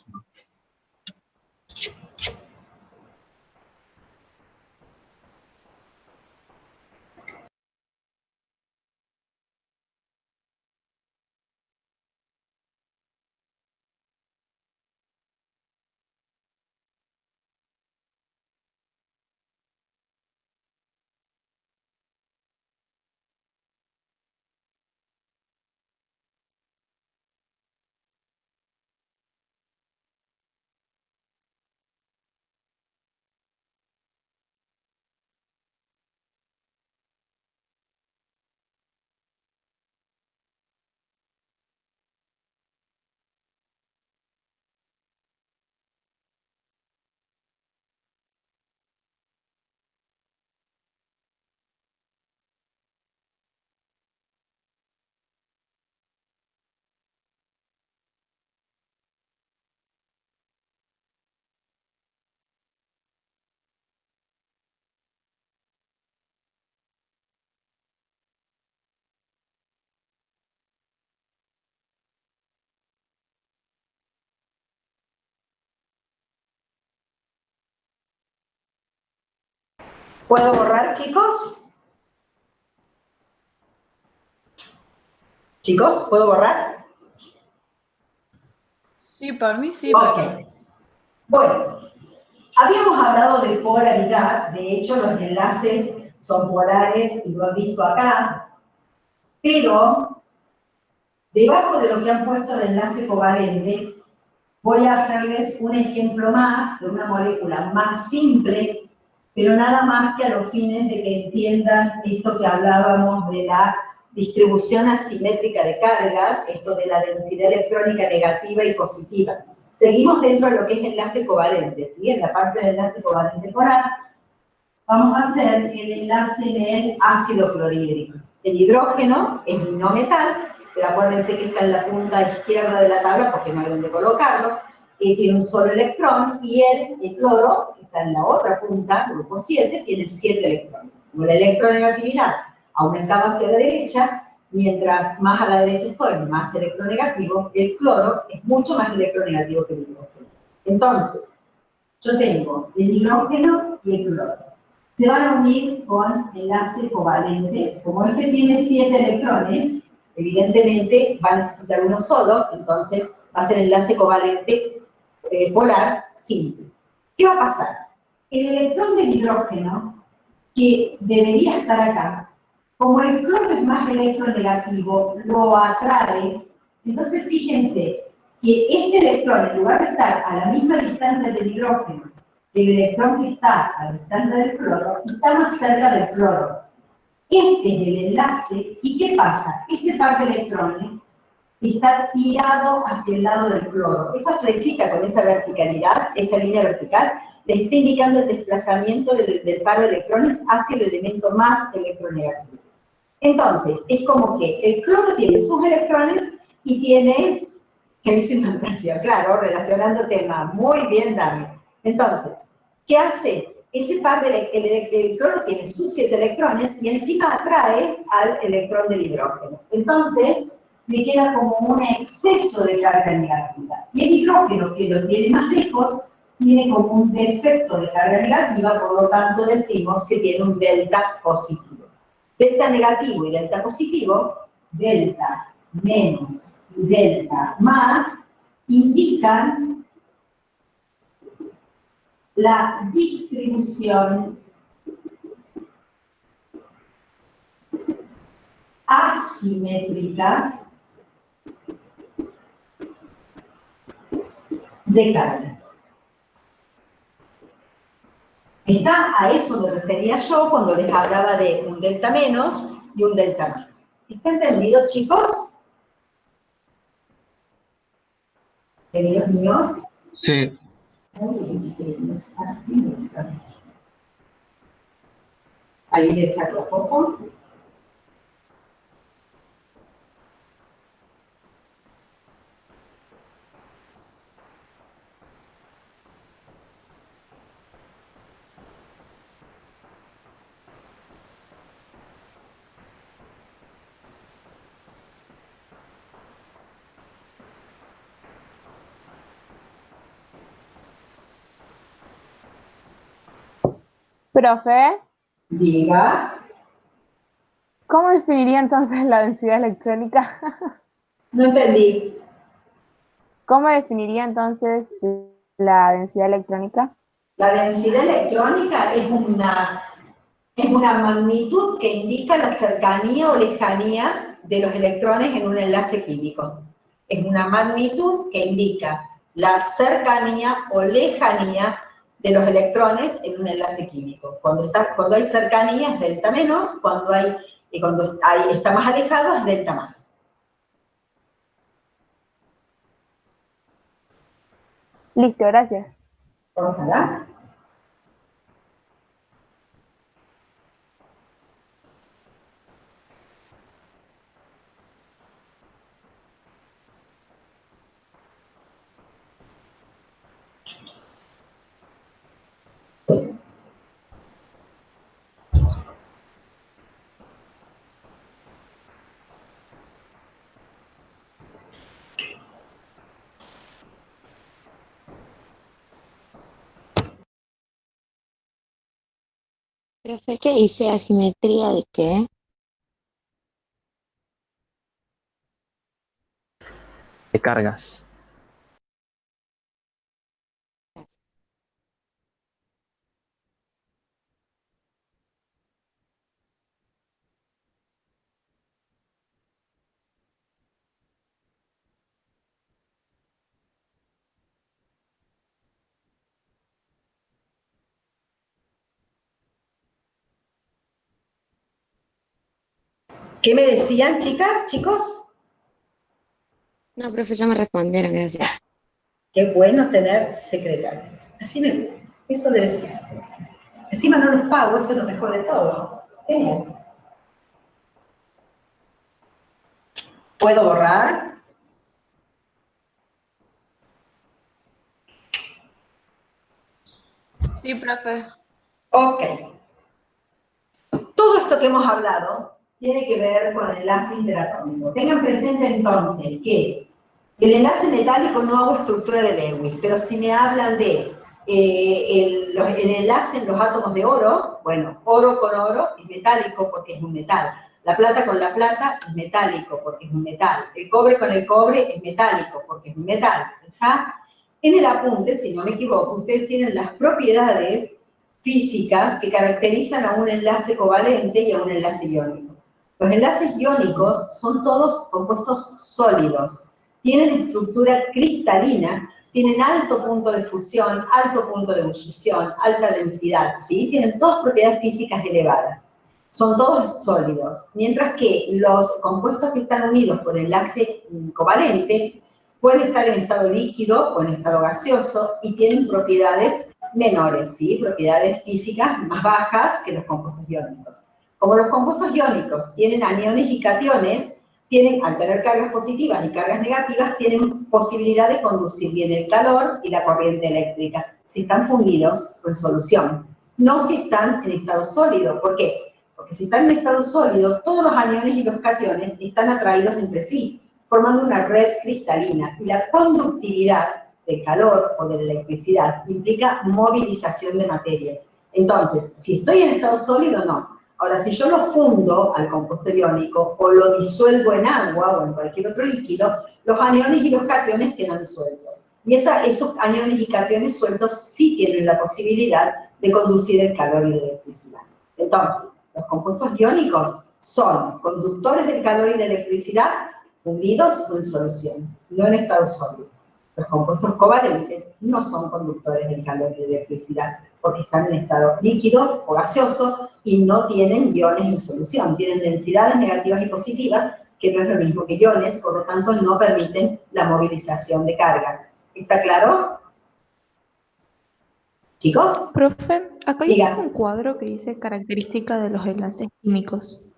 ¿Puedo borrar, chicos? Chicos, ¿puedo borrar? Sí, por mí sí, pero Ok. Bueno, habíamos hablado de polaridad, de hecho los enlaces son polares y lo han visto acá, pero debajo de lo que han puesto de enlace covalente, voy a hacerles un ejemplo más de una molécula más simple, pero nada más que a los fines de que entiendan esto que hablábamos de la distribución asimétrica de cargas, esto de la densidad electrónica negativa y positiva. Seguimos dentro de lo que es enlace covalente, ¿sí? En la parte del enlace covalente polar, vamos a hacer el enlace en el ácido clorhídrico. El hidrógeno es un no metal, pero acuérdense que está en la punta izquierda de la tabla porque no hay donde colocarlo, tiene un solo electrón, y el cloro, que está en la otra punta, grupo 7, tiene 7 electrones. Como la electronegatividad aumentaba hacia la derecha, mientras más a la derecha estoy, más electronegativo, el cloro es mucho más electronegativo que el hidrógeno. Entonces, yo tengo el hidrógeno y el cloro. Se van a unir con enlace covalente. Como este tiene 7 electrones, evidentemente va a necesitar uno solo, entonces va a ser enlace covalente polar simple. ¿Qué va a pasar? El electrón del hidrógeno, que debería estar acá, como el cloro es más electronegativo, lo atrae. Entonces fíjense que este electrón, en lugar de estar a la misma distancia del hidrógeno, el electrón que está a la distancia del cloro, está más cerca del cloro. Este es el enlace, ¿y qué pasa? Este par de electrones está tirado hacia el lado del cloro. Esa flechita con esa verticalidad, esa línea vertical, le está indicando el desplazamiento del par de electrones hacia el elemento más electronegativo. Entonces, es como que el cloro tiene sus electrones y tiene, ¿qué dice fantasía? Claro, relacionando temas. Muy bien, Dani. Entonces, ¿qué hace? Ese par el cloro tiene sus 7 electrones y encima atrae al electrón del hidrógeno. Entonces, le queda como un exceso de carga negativa. Y el hidrógeno, que lo tiene más lejos, tiene como un defecto de carga negativa, por lo tanto decimos que tiene un delta positivo. Delta negativo y delta positivo, delta menos y delta más, indican la distribución asimétrica de cargas. A eso me refería yo cuando les hablaba de un delta menos y un delta más. ¿Está entendido, chicos? Queridos míos. Sí. Es así. Ahí les saco poco. Profe, Diga. ¿cómo definiría entonces la densidad electrónica? No entendí. ¿Cómo definiría entonces la densidad electrónica? La densidad electrónica es una magnitud que indica la cercanía o lejanía de los electrones en un enlace químico. Es una magnitud que indica la cercanía o lejanía de los electrones en un enlace químico. Cuando hay cercanía es delta menos, cuando está más alejado es delta más. Listo, gracias. Ojalá. Profe, ¿qué dice asimetría de qué? De cargas. ¿Qué me decían, chicas, chicos? No, profe, ya me respondieron, gracias. Qué bueno tener secretarios. Así me gusta. Eso debe ser. Encima no los pago, eso es lo mejor de todo. ¿Puedo borrar? Sí, profe. Ok. Todo esto que hemos hablado tiene que ver con el enlace interatómico. Tengan presente entonces que el enlace metálico no hago estructura de Lewis, pero si me hablan de el enlace en los átomos de oro, bueno, oro con oro es metálico porque es un metal. La plata con la plata es metálico porque es un metal. El cobre con el cobre es metálico porque es un metal. ¿Está? En el apunte, si no me equivoco, ustedes tienen las propiedades físicas que caracterizan a un enlace covalente y a un enlace iónico. Los enlaces iónicos son todos compuestos sólidos, tienen estructura cristalina, tienen alto punto de fusión, alto punto de ebullición, alta densidad, ¿sí? Tienen todas propiedades físicas elevadas. Son todos sólidos, mientras que los compuestos que están unidos por enlace covalente pueden estar en estado líquido o en estado gaseoso y tienen propiedades menores, ¿sí? Propiedades físicas más bajas que los compuestos iónicos. Como los compuestos iónicos tienen aniones y cationes, al tener cargas positivas y cargas negativas, tienen posibilidad de conducir bien el calor y la corriente eléctrica, si están fundidos en solución. No si están en estado sólido. ¿Por qué? Porque si están en estado sólido, todos los aniones y los cationes están atraídos entre sí, formando una red cristalina. Y la conductividad del calor o de la electricidad implica movilización de materia. Entonces, si estoy en estado sólido, no. Ahora, si yo lo fundo al compuesto iónico o lo disuelvo en agua o en cualquier otro líquido, los aniones y los cationes quedan sueltos. Y esos aniones y cationes sueltos sí tienen la posibilidad de conducir el calor y la electricidad. Entonces, los compuestos iónicos son conductores del calor y la electricidad fundidos o en solución, no en estado sólido. Los compuestos covalentes no son conductores del calor y de electricidad porque están en estado líquido o gaseoso y no tienen iones en solución. Tienen densidades negativas y positivas, que no es lo mismo que iones, por lo tanto no permiten la movilización de cargas. ¿Está claro? ¿Chicos? Profe, acá hay Diga. un cuadro que dice característica de los enlaces químicos.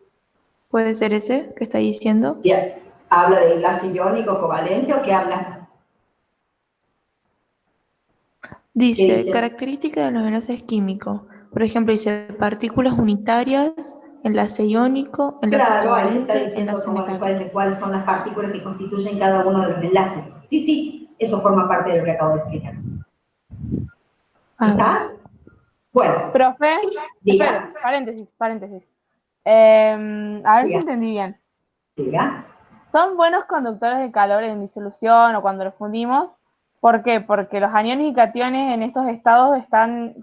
¿Puede ser ese que está diciendo? ¿Sí? ¿Habla de enlace iónico covalente o qué habla? Dice, dice? característica de los enlaces químicos. Por ejemplo, dice partículas unitarias, enlace iónico, enlace Claro, ahí te está covalente, diciendo enlace metálico. cuáles son las partículas que constituyen cada uno de los enlaces. Sí, sí, eso forma parte de lo que acabo de explicar. Ah, ¿Está? Bueno, Profe, diga, espera, paréntesis. A ver si diga, entendí bien. diga. ¿Son buenos conductores de calor en disolución o cuando los fundimos? ¿Por qué? ¿Porque los aniones y cationes en esos estados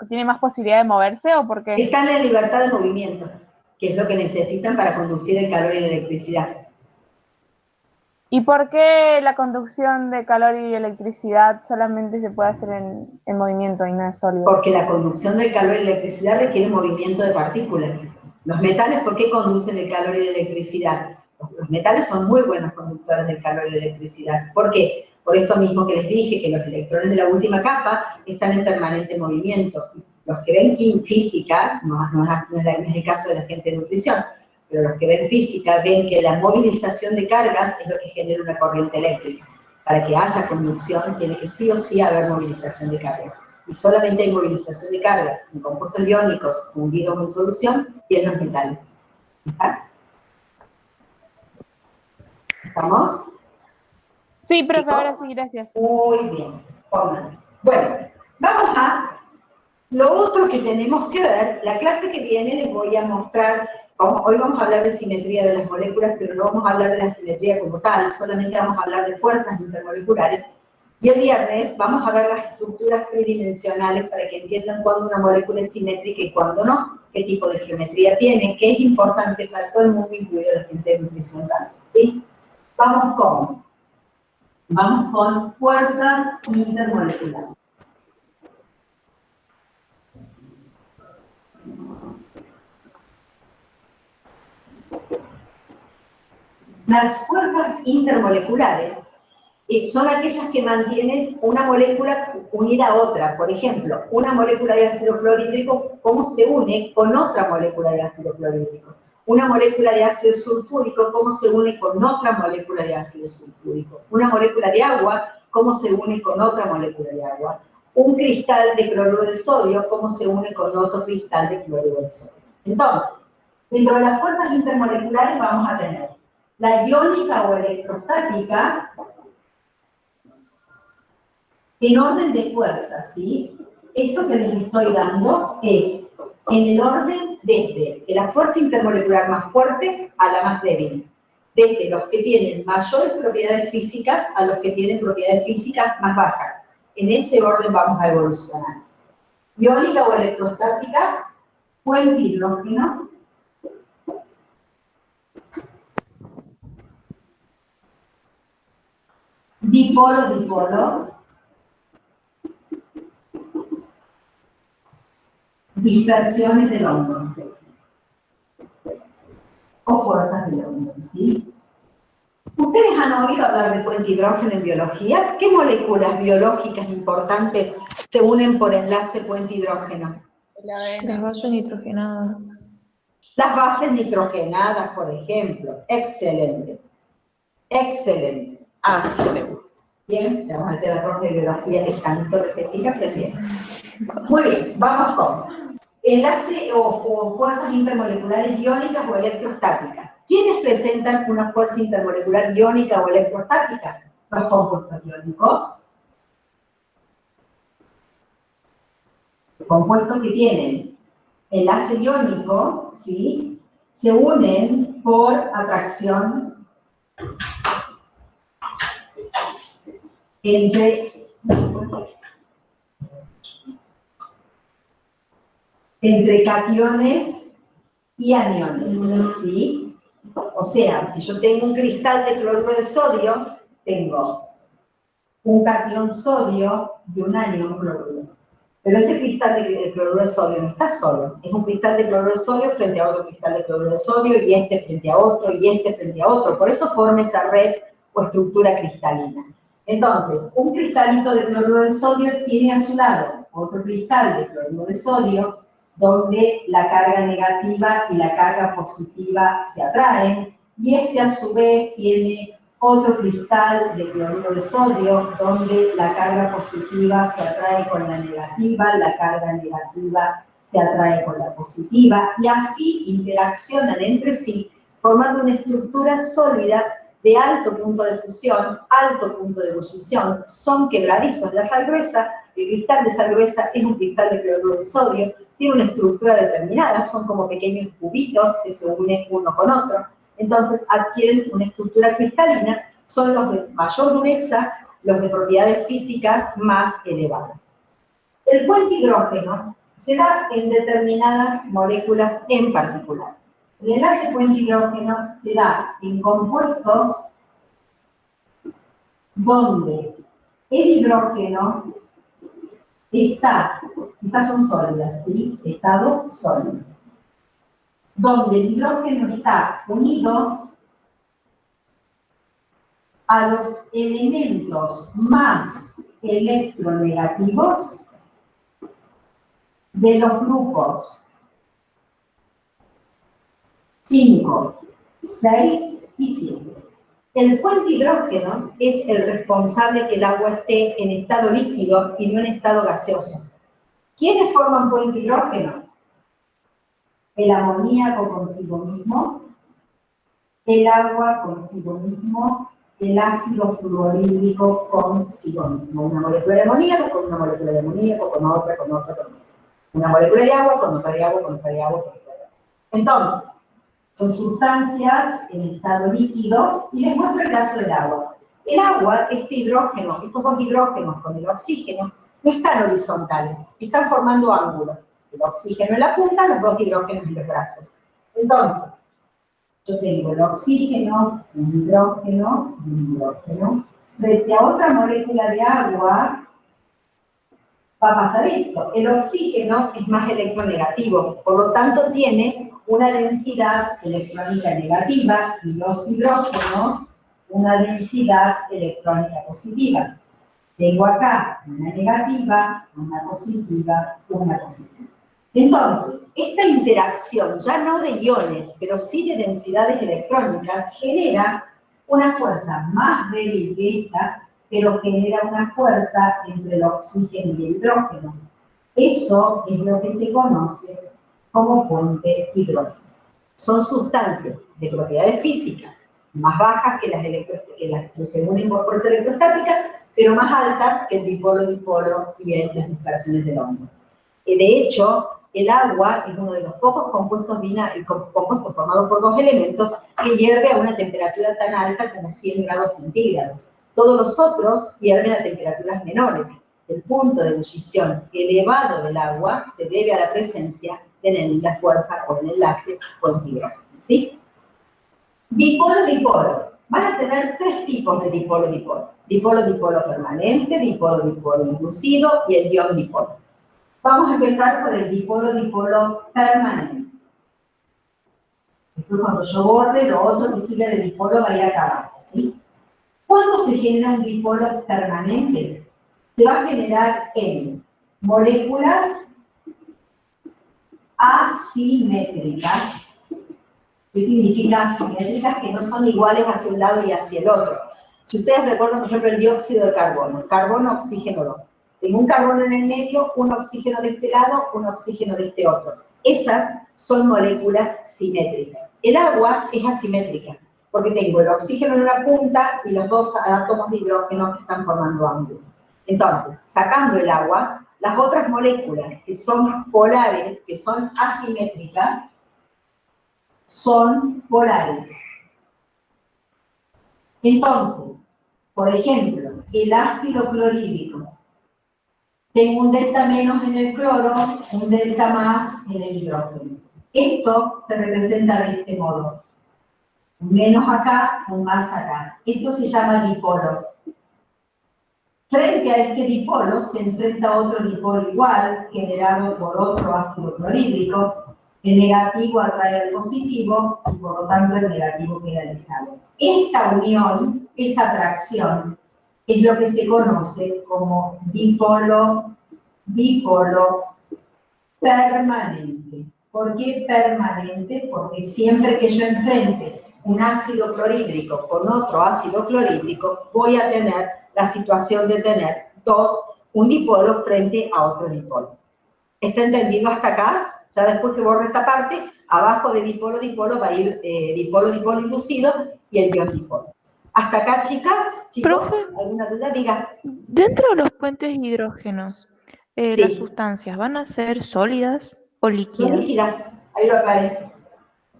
tienen más posibilidad de moverse o por qué? Están en libertad de movimiento, que es lo que necesitan para conducir el calor y la electricidad. ¿Y por qué la conducción de calor y electricidad solamente se puede hacer en movimiento y no en sólido? Porque la conducción del calor y la electricidad requiere movimiento de partículas. Los metales, ¿por qué conducen el calor y la electricidad? Los metales son muy buenos conductores del calor y la electricidad. ¿Por qué? Por esto mismo que les dije, que los electrones de la última capa están en permanente movimiento. Los que ven física, no es el caso de la gente de nutrición, pero los que ven física ven que la movilización de cargas es lo que genera una corriente eléctrica. Para que haya conducción tiene que sí o sí haber movilización de cargas. Y solamente hay movilización de cargas en compuestos iónicos fundidos en solución y en los metales. ¿Está? ¿Estamos? Sí, profe, ¿Chicos? ahora sí, gracias. Muy bien. Pongan. Bueno, vamos a Lo otro que tenemos que ver, la clase que viene les voy a mostrar, hoy vamos a hablar de simetría de las moléculas, pero no vamos a hablar de la simetría como tal, solamente vamos a hablar de fuerzas intermoleculares. Y el viernes vamos a ver las estructuras tridimensionales para que entiendan cuándo una molécula es simétrica y cuándo no, qué tipo de geometría tiene, que es importante para todo el mundo, incluido la gente de nutrición también, ¿sí? Vamos con fuerzas intermoleculares. Las fuerzas intermoleculares son aquellas que mantienen una molécula unida a otra. Por ejemplo, una molécula de ácido clorhídrico, ¿cómo se une con otra molécula de ácido clorhídrico? Una molécula de ácido sulfúrico, ¿cómo se une con otra molécula de ácido sulfúrico? Una molécula de agua, ¿cómo se une con otra molécula de agua? Un cristal de cloruro de sodio, ¿cómo se une con otro cristal de cloruro de sodio? Entonces, dentro de las fuerzas intermoleculares vamos a tener la iónica o electrostática en orden de fuerza, ¿sí? Esto que les estoy dando es en el orden desde la fuerza intermolecular más fuerte a la más débil. Desde los que tienen mayores propiedades físicas a los que tienen propiedades físicas más bajas. En ese orden vamos a evolucionar. Iónica o electrostática, fuente hidrógeno, dipolo-dipolo, dispersiones del hongo, o fuerzas del hongo, ¿sí? ¿Ustedes han oído hablar de puente hidrógeno en biología? ¿Qué moléculas biológicas importantes se unen por enlace puente hidrógeno? El ADN. Las bases nitrogenadas. Las bases nitrogenadas, por ejemplo. Excelente. Excelente. Así me gusta. Bien, le vamos a hacer la profe de biología de canto repetida, aprendiendo. Muy bien, vamos con enlace o fuerzas intermoleculares iónicas o electrostáticas. ¿Quiénes presentan una fuerza intermolecular iónica o electrostática? Los compuestos iónicos. Compuestos que tienen enlace iónico, ¿sí? Se unen por atracción entre cationes y aniones, ¿sí? O sea, si yo tengo un cristal de cloruro de sodio, tengo un catión sodio y un anión cloruro. Pero ese cristal de cloruro de sodio no está solo. Es un cristal de cloruro de sodio frente a otro cristal de cloruro de sodio, y este frente a otro, y este frente a otro. Por eso forma esa red o estructura cristalina. Entonces, un cristalito de cloruro de sodio tiene a su lado otro cristal de cloruro de sodio, donde la carga negativa y la carga positiva se atraen, y este a su vez tiene otro cristal de cloruro de sodio, donde la carga positiva se atrae con la negativa, la carga negativa se atrae con la positiva, y así interaccionan entre sí, formando una estructura sólida de alto punto de fusión, alto punto de ebullición. Son quebradizos. La sal gruesa, el cristal de sal gruesa es un cristal de cloruro de sodio, tiene una estructura determinada, son como pequeños cubitos que se unen uno con otro, entonces adquieren una estructura cristalina, son los de mayor dureza, los de propiedades físicas más elevadas. El puente hidrógeno se da en determinadas moléculas en particular. El enlace puente hidrógeno se da en compuestos donde el hidrógeno está, estas son sólidas, ¿sí? Estado sólido. Donde el hidrógeno está unido a los elementos más electronegativos de los grupos 5, 6 y 7. El puente hidrógeno es el responsable que el agua esté en estado líquido y no en estado gaseoso. ¿Quiénes forman puente hidrógeno? El amoníaco consigo mismo, el agua consigo mismo, el ácido fluorhídrico consigo mismo. Una molécula de amoníaco con una molécula de amoníaco, con otra, con otra, con otra. Una molécula de agua con otra de agua, con otra de agua, con otra de agua. Entonces, son sustancias en estado líquido y les muestro el caso del agua. El agua, este hidrógeno, estos dos hidrógenos con el oxígeno, no están horizontales, están formando ángulos. El oxígeno en la punta, los dos hidrógenos en los brazos. Entonces, yo tengo el oxígeno, un hidrógeno, un hidrógeno. Frente a otra molécula de agua, va a pasar esto. El oxígeno es más electronegativo, por lo tanto tiene una densidad electrónica negativa y los hidrógenos una densidad electrónica positiva. Tengo acá una negativa, una positiva, una positiva. Entonces, esta interacción, ya no de iones, pero sí de densidades electrónicas, genera una fuerza más débil que esta, pero genera una fuerza entre el oxígeno y el hidrógeno. Eso es lo que se conoce como puente hidrógeno. Son sustancias de propiedades físicas más bajas que las que se unen por fuerza estática, pero más altas que el dipolo-dipolo y las dispersiones del hongo. De hecho, el agua es uno de los pocos compuestos formados por dos elementos que hierve a una temperatura tan alta como 100 grados centígrados. Todos los otros hierven a temperaturas menores. El punto de ebullición elevado del agua se debe a la presencia de la fuerza o el enlace con hidrógeno, ¿sí? Dipolo-dipolo. Van a tener tres tipos de dipolo-dipolo. Dipolo-dipolo permanente, dipolo-dipolo inducido y el ion-dipolo. Vamos a empezar por el dipolo-dipolo permanente. Después cuando yo borre, lo otro que sigue del dipolo va a ir acá abajo, ¿sí? ¿Cuándo se genera un dipolo permanente? Se va a generar en moléculas asimétricas. ¿Qué significa asimétricas? Que no son iguales hacia un lado y hacia el otro. Si ustedes recuerdan, por ejemplo, el dióxido de carbono, carbono, oxígeno 2. Tengo un carbono en el medio, un oxígeno de este lado, un oxígeno de este otro. Esas son moléculas simétricas. El agua es asimétrica, porque tengo el oxígeno en una punta y los dos átomos de hidrógeno que están formando ángulo. Entonces, sacando el agua, las otras moléculas que son polares, que son asimétricas, son polares. Entonces, por ejemplo, el ácido clorhídrico. Tengo un delta menos en el cloro, un delta más en el hidrógeno. Esto se representa de este modo. Un menos acá, un más acá. Esto se llama dipolo. Frente a este dipolo se enfrenta otro dipolo igual, generado por otro ácido clorhídrico. El negativo atrae al positivo y por lo tanto el negativo queda alejado. Esta unión, esa atracción, es lo que se conoce como dipolo permanente. ¿Por qué permanente? Porque siempre que yo enfrente un ácido clorhídrico con otro ácido clorhídrico, voy a tener la situación de tener un dipolo frente a otro dipolo. ¿Está entendido hasta acá? Ya después que borro esta parte, abajo de dipolo-dipolo va a ir dipolo-dipolo inducido y el ion-dipolo. ¿Hasta acá, chicas? ¿Chicos? Profe, ¿Alguna duda? Diga. dentro de los puentes hidrógenos, Sí. ¿las sustancias van a ser sólidas o Son líquidas? líquidas. Ahí lo aclaré.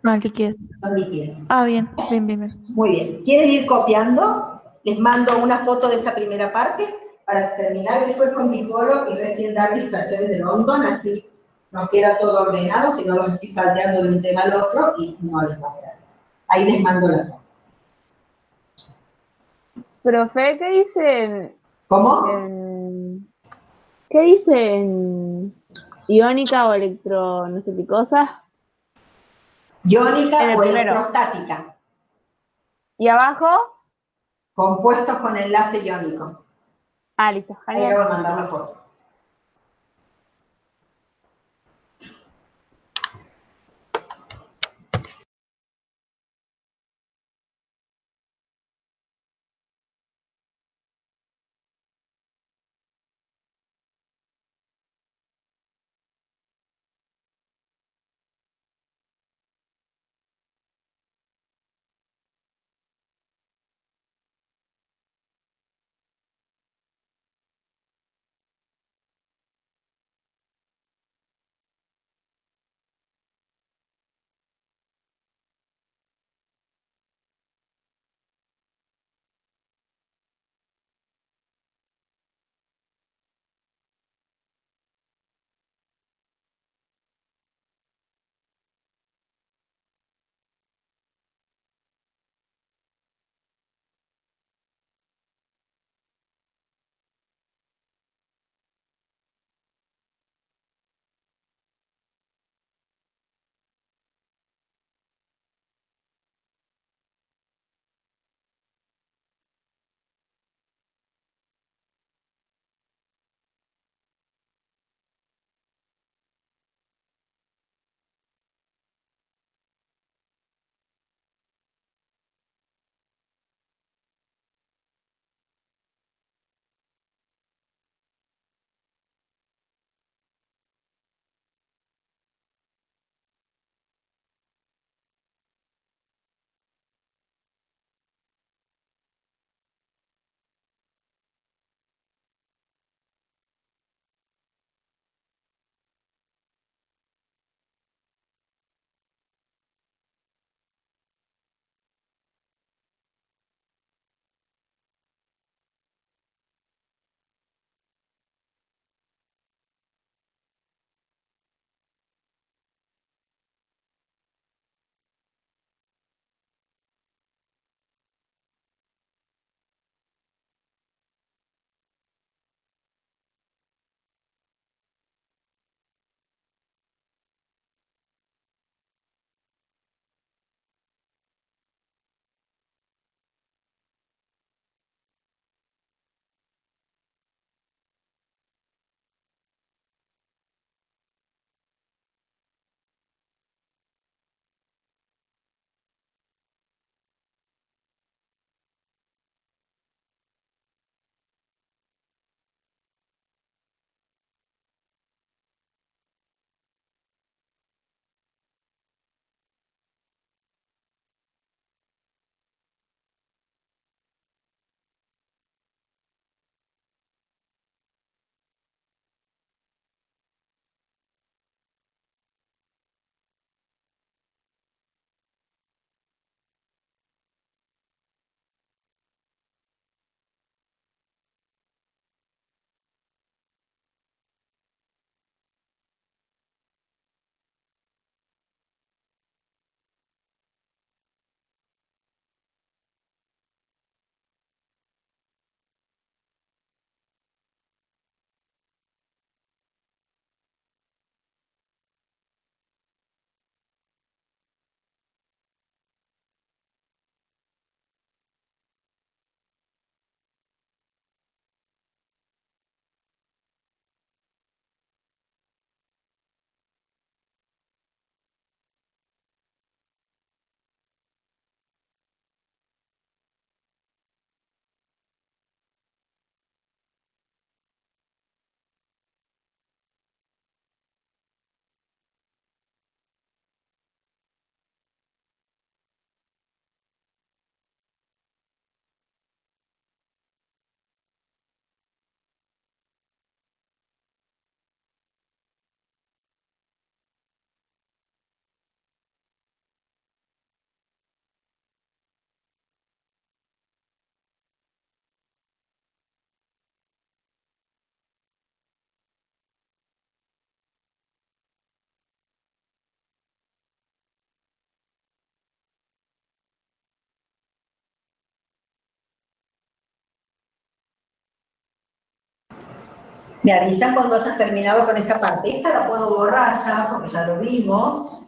Ah, líquidas. Son líquidas. Ah, bien, bien, bien, bien. Muy bien. ¿Quieren ir copiando? Les mando una foto de esa primera parte para terminar después con dipolo y recién dar dispersiones de London, así nos queda todo ordenado, si no los estoy salteando de un tema al otro y no les va a hacer. Ahí les mando la foto. Profe, ¿qué dicen ¿Cómo? ¿qué dicen iónica o electro no sé qué cosa? En Iónica el o primero. electrostática. ¿Y abajo? Compuestos con enlace iónico. Ah, listo, Ahí genial. le voy a mandar la foto. Me avisan cuando hayas terminado con esa parte. Esta la puedo borrar ya, porque ya lo vimos.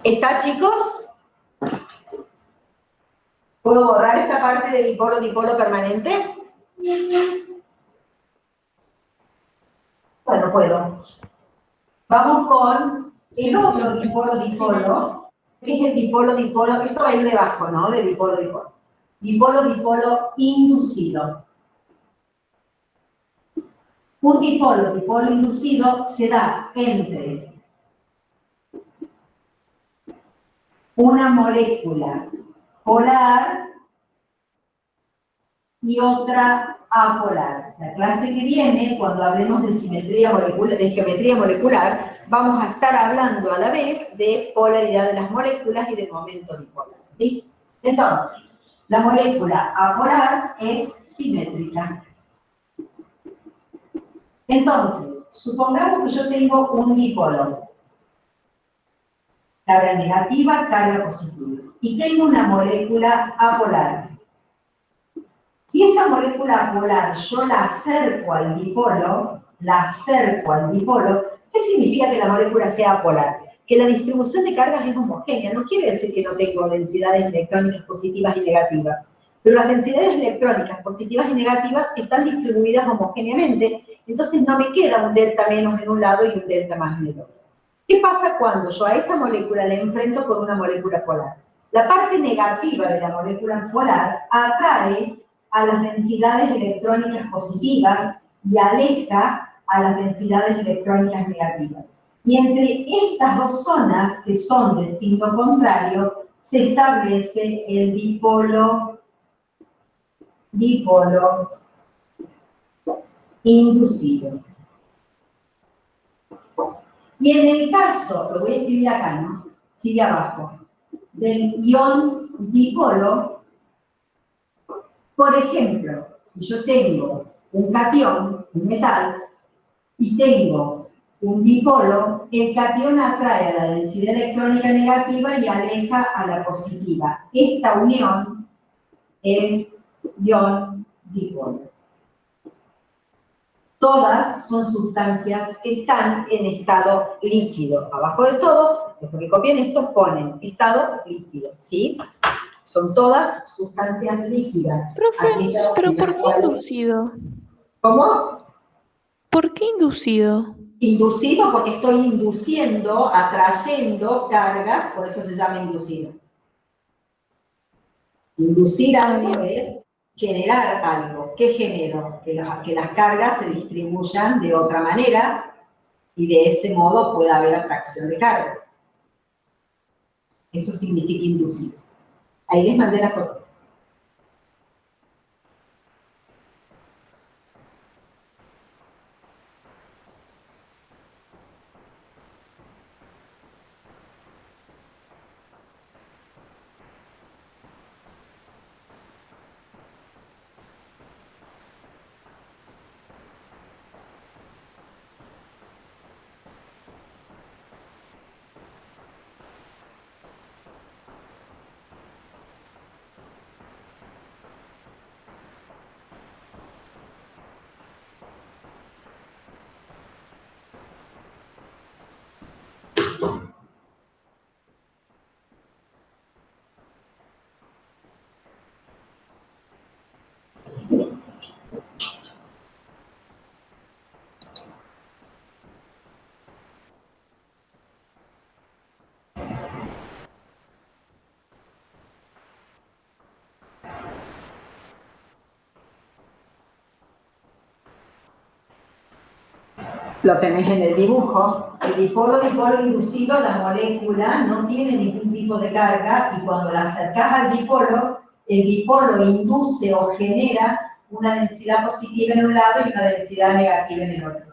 ¿Está, chicos? ¿Puedo borrar esta parte de dipolo-dipolo permanente? Bueno, puedo. Vamos con el otro dipolo-dipolo, que es el dipolo-dipolo, esto va a ir debajo, ¿no? De dipolo-dipolo. Dipolo-dipolo inducido. Un dipolo inducido se da entre una molécula polar y otra apolar. La clase que viene, cuando hablemos de simetría molecular, de geometría molecular, vamos a estar hablando a la vez de polaridad de las moléculas y de momento dipolar, ¿sí? Entonces, la molécula apolar es simétrica. Entonces, supongamos que yo tengo un dipolo, carga negativa, carga positiva, y tengo una molécula apolar. Si esa molécula apolar yo la acerco al dipolo, ¿qué significa que la molécula sea apolar? Que la distribución de cargas es homogénea, no quiere decir que no tengo densidades electrónicas positivas y negativas, pero las densidades electrónicas positivas y negativas están distribuidas homogéneamente, entonces no me queda un delta menos en un lado y un delta más en el otro. ¿Qué pasa cuando yo a esa molécula la enfrento con una molécula polar? La parte negativa de la molécula polar atrae a las densidades electrónicas positivas y aleja a las densidades electrónicas negativas. Y entre estas dos zonas, que son de signo contrario, se establece el dipolo inducido. Y en el caso, lo voy a escribir acá, ¿no? Sigue abajo, del ion dipolo, por ejemplo, si yo tengo un catión, un metal, y tengo un dipolo, el catión atrae a la densidad electrónica negativa y aleja a la positiva. Esta unión es ion dipolo. Todas son sustancias que están en estado líquido. Abajo de todo, los que copian esto ponen estado líquido, ¿sí? Son todas sustancias líquidas. Profe, Aquellas pero en las ¿por qué cuales- inducido? ¿Cómo? ¿Por qué inducido? Inducido porque estoy induciendo, atrayendo cargas, por eso se llama inducido. Inducir algo bien. es generar algo. ¿Qué genero? Que las cargas se distribuyan de otra manera y de ese modo pueda haber atracción de cargas. Eso significa inducir. Ahí les mandé la foto. Lo tenés en el dibujo. El dipolo inducido, la molécula no tiene ningún tipo de carga y cuando la acercás al dipolo, el dipolo induce o genera una densidad positiva en un lado y una densidad negativa en el otro.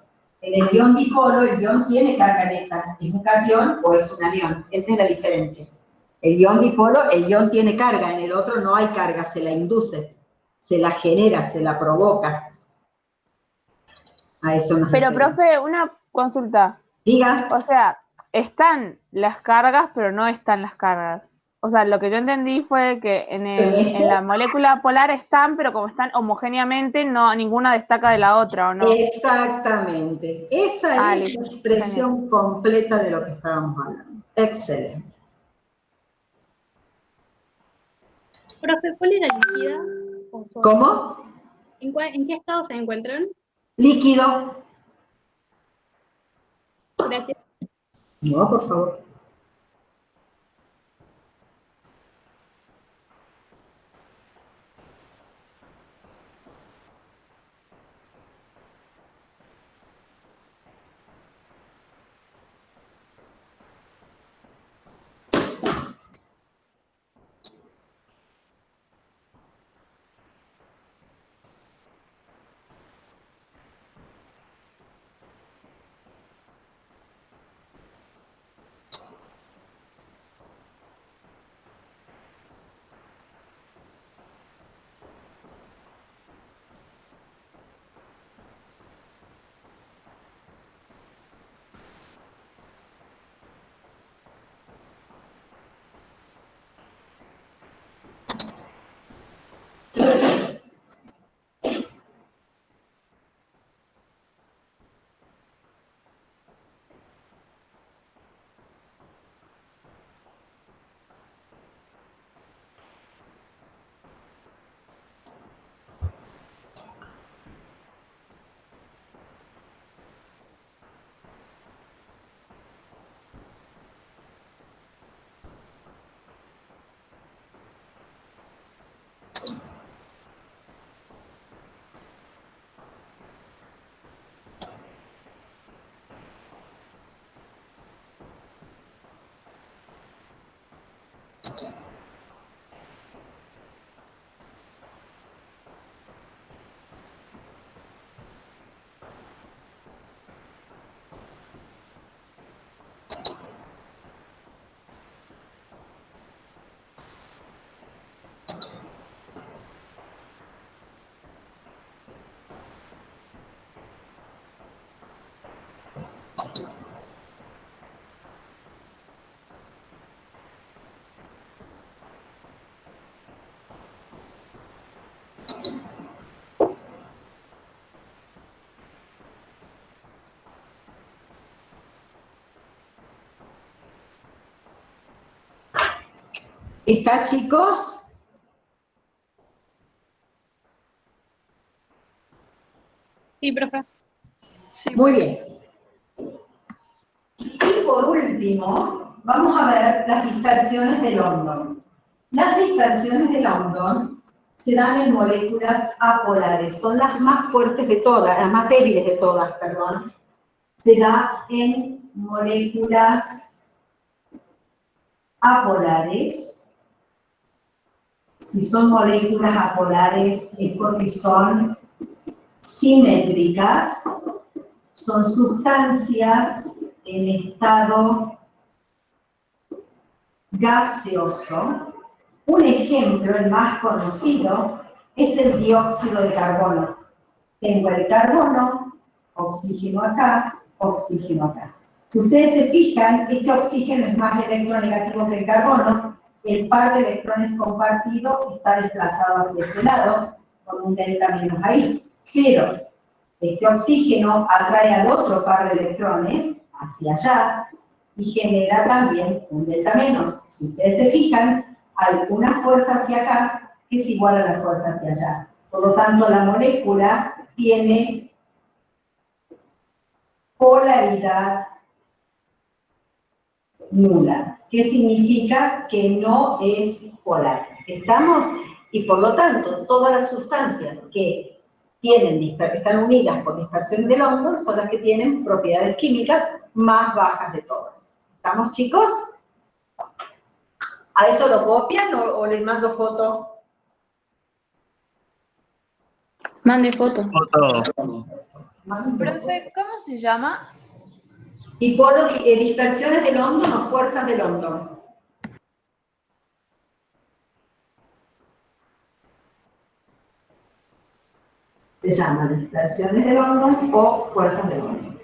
En el ion dipolo, el ion tiene carga neta. ¿Es un catión o es un anión? Esa es la diferencia. El ion dipolo, el ion tiene carga, en el otro no hay carga, se la induce, se la genera, se la provoca. A eso nos Pero, referimos. profe, una consulta. Diga. O sea, están las cargas, pero no están las cargas. O sea, lo que yo entendí fue que en la molécula polar están, pero como están homogéneamente, no, ninguna destaca de la otra, ¿o no? Exactamente. Esa es listo. la expresión completa de lo que estábamos hablando. Excelente. Profe, ¿cuál era líquida? ¿O sólida? ¿Cómo? ¿En qué estado se encuentran? Líquido. Gracias. No, por favor. ¿Está, chicos? Sí, profe. Sí, Muy bien. Y por último, vamos a ver las dispersiones de London. Las dispersiones de London se dan en moléculas apolares, son las más fuertes de todas, las más débiles de todas, perdón. Se da en moléculas apolares. Si son moléculas apolares es porque son simétricas, son sustancias en estado gaseoso. Un ejemplo, el más conocido, es el dióxido de carbono. Tengo el carbono, oxígeno acá, oxígeno acá. Si ustedes se fijan, este oxígeno es más electronegativo que el carbono, el par de electrones compartido está desplazado hacia este lado, con un delta menos ahí. Pero este oxígeno atrae al otro par de electrones hacia allá y genera también un delta menos. Si ustedes se fijan, hay una fuerza hacia acá que es igual a la fuerza hacia allá. Por lo tanto, la molécula tiene polaridad nula. ¿Qué significa? Que no es polar. ¿Estamos? Y por lo tanto, todas las sustancias que están unidas por dispersión de London son las que tienen propiedades químicas más bajas de todas. ¿Estamos, chicos? ¿A eso lo copian o les mando foto? Mande foto. Profe, ¿cómo se llama? Dispersiones de London o fuerzas de London. Se llaman dispersiones de London o fuerzas de London.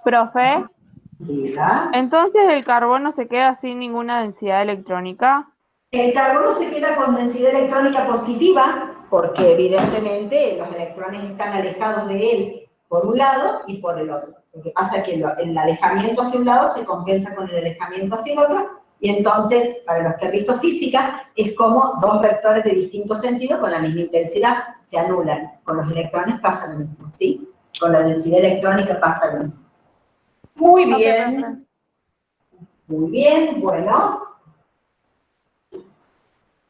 Profe, Diga. entonces el carbono se queda sin ninguna densidad electrónica. El carbono se queda con densidad electrónica positiva porque evidentemente los electrones están alejados de él por un lado y por el otro. Lo que pasa es que el alejamiento hacia un lado se compensa con el alejamiento hacia el otro y entonces, para los que han visto física, es como dos vectores de distinto sentido con la misma intensidad se anulan. Con los electrones pasa lo mismo, ¿sí? Con la densidad electrónica pasa lo mismo. Muy bien. profe. Muy bien, bueno.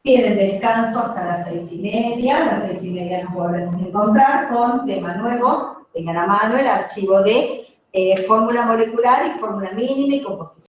Tienen descanso hasta las 6:30. A las 6:30 nos volvemos a encontrar con tema nuevo. Tengan a mano el archivo de fórmula molecular y fórmula mínima y composición.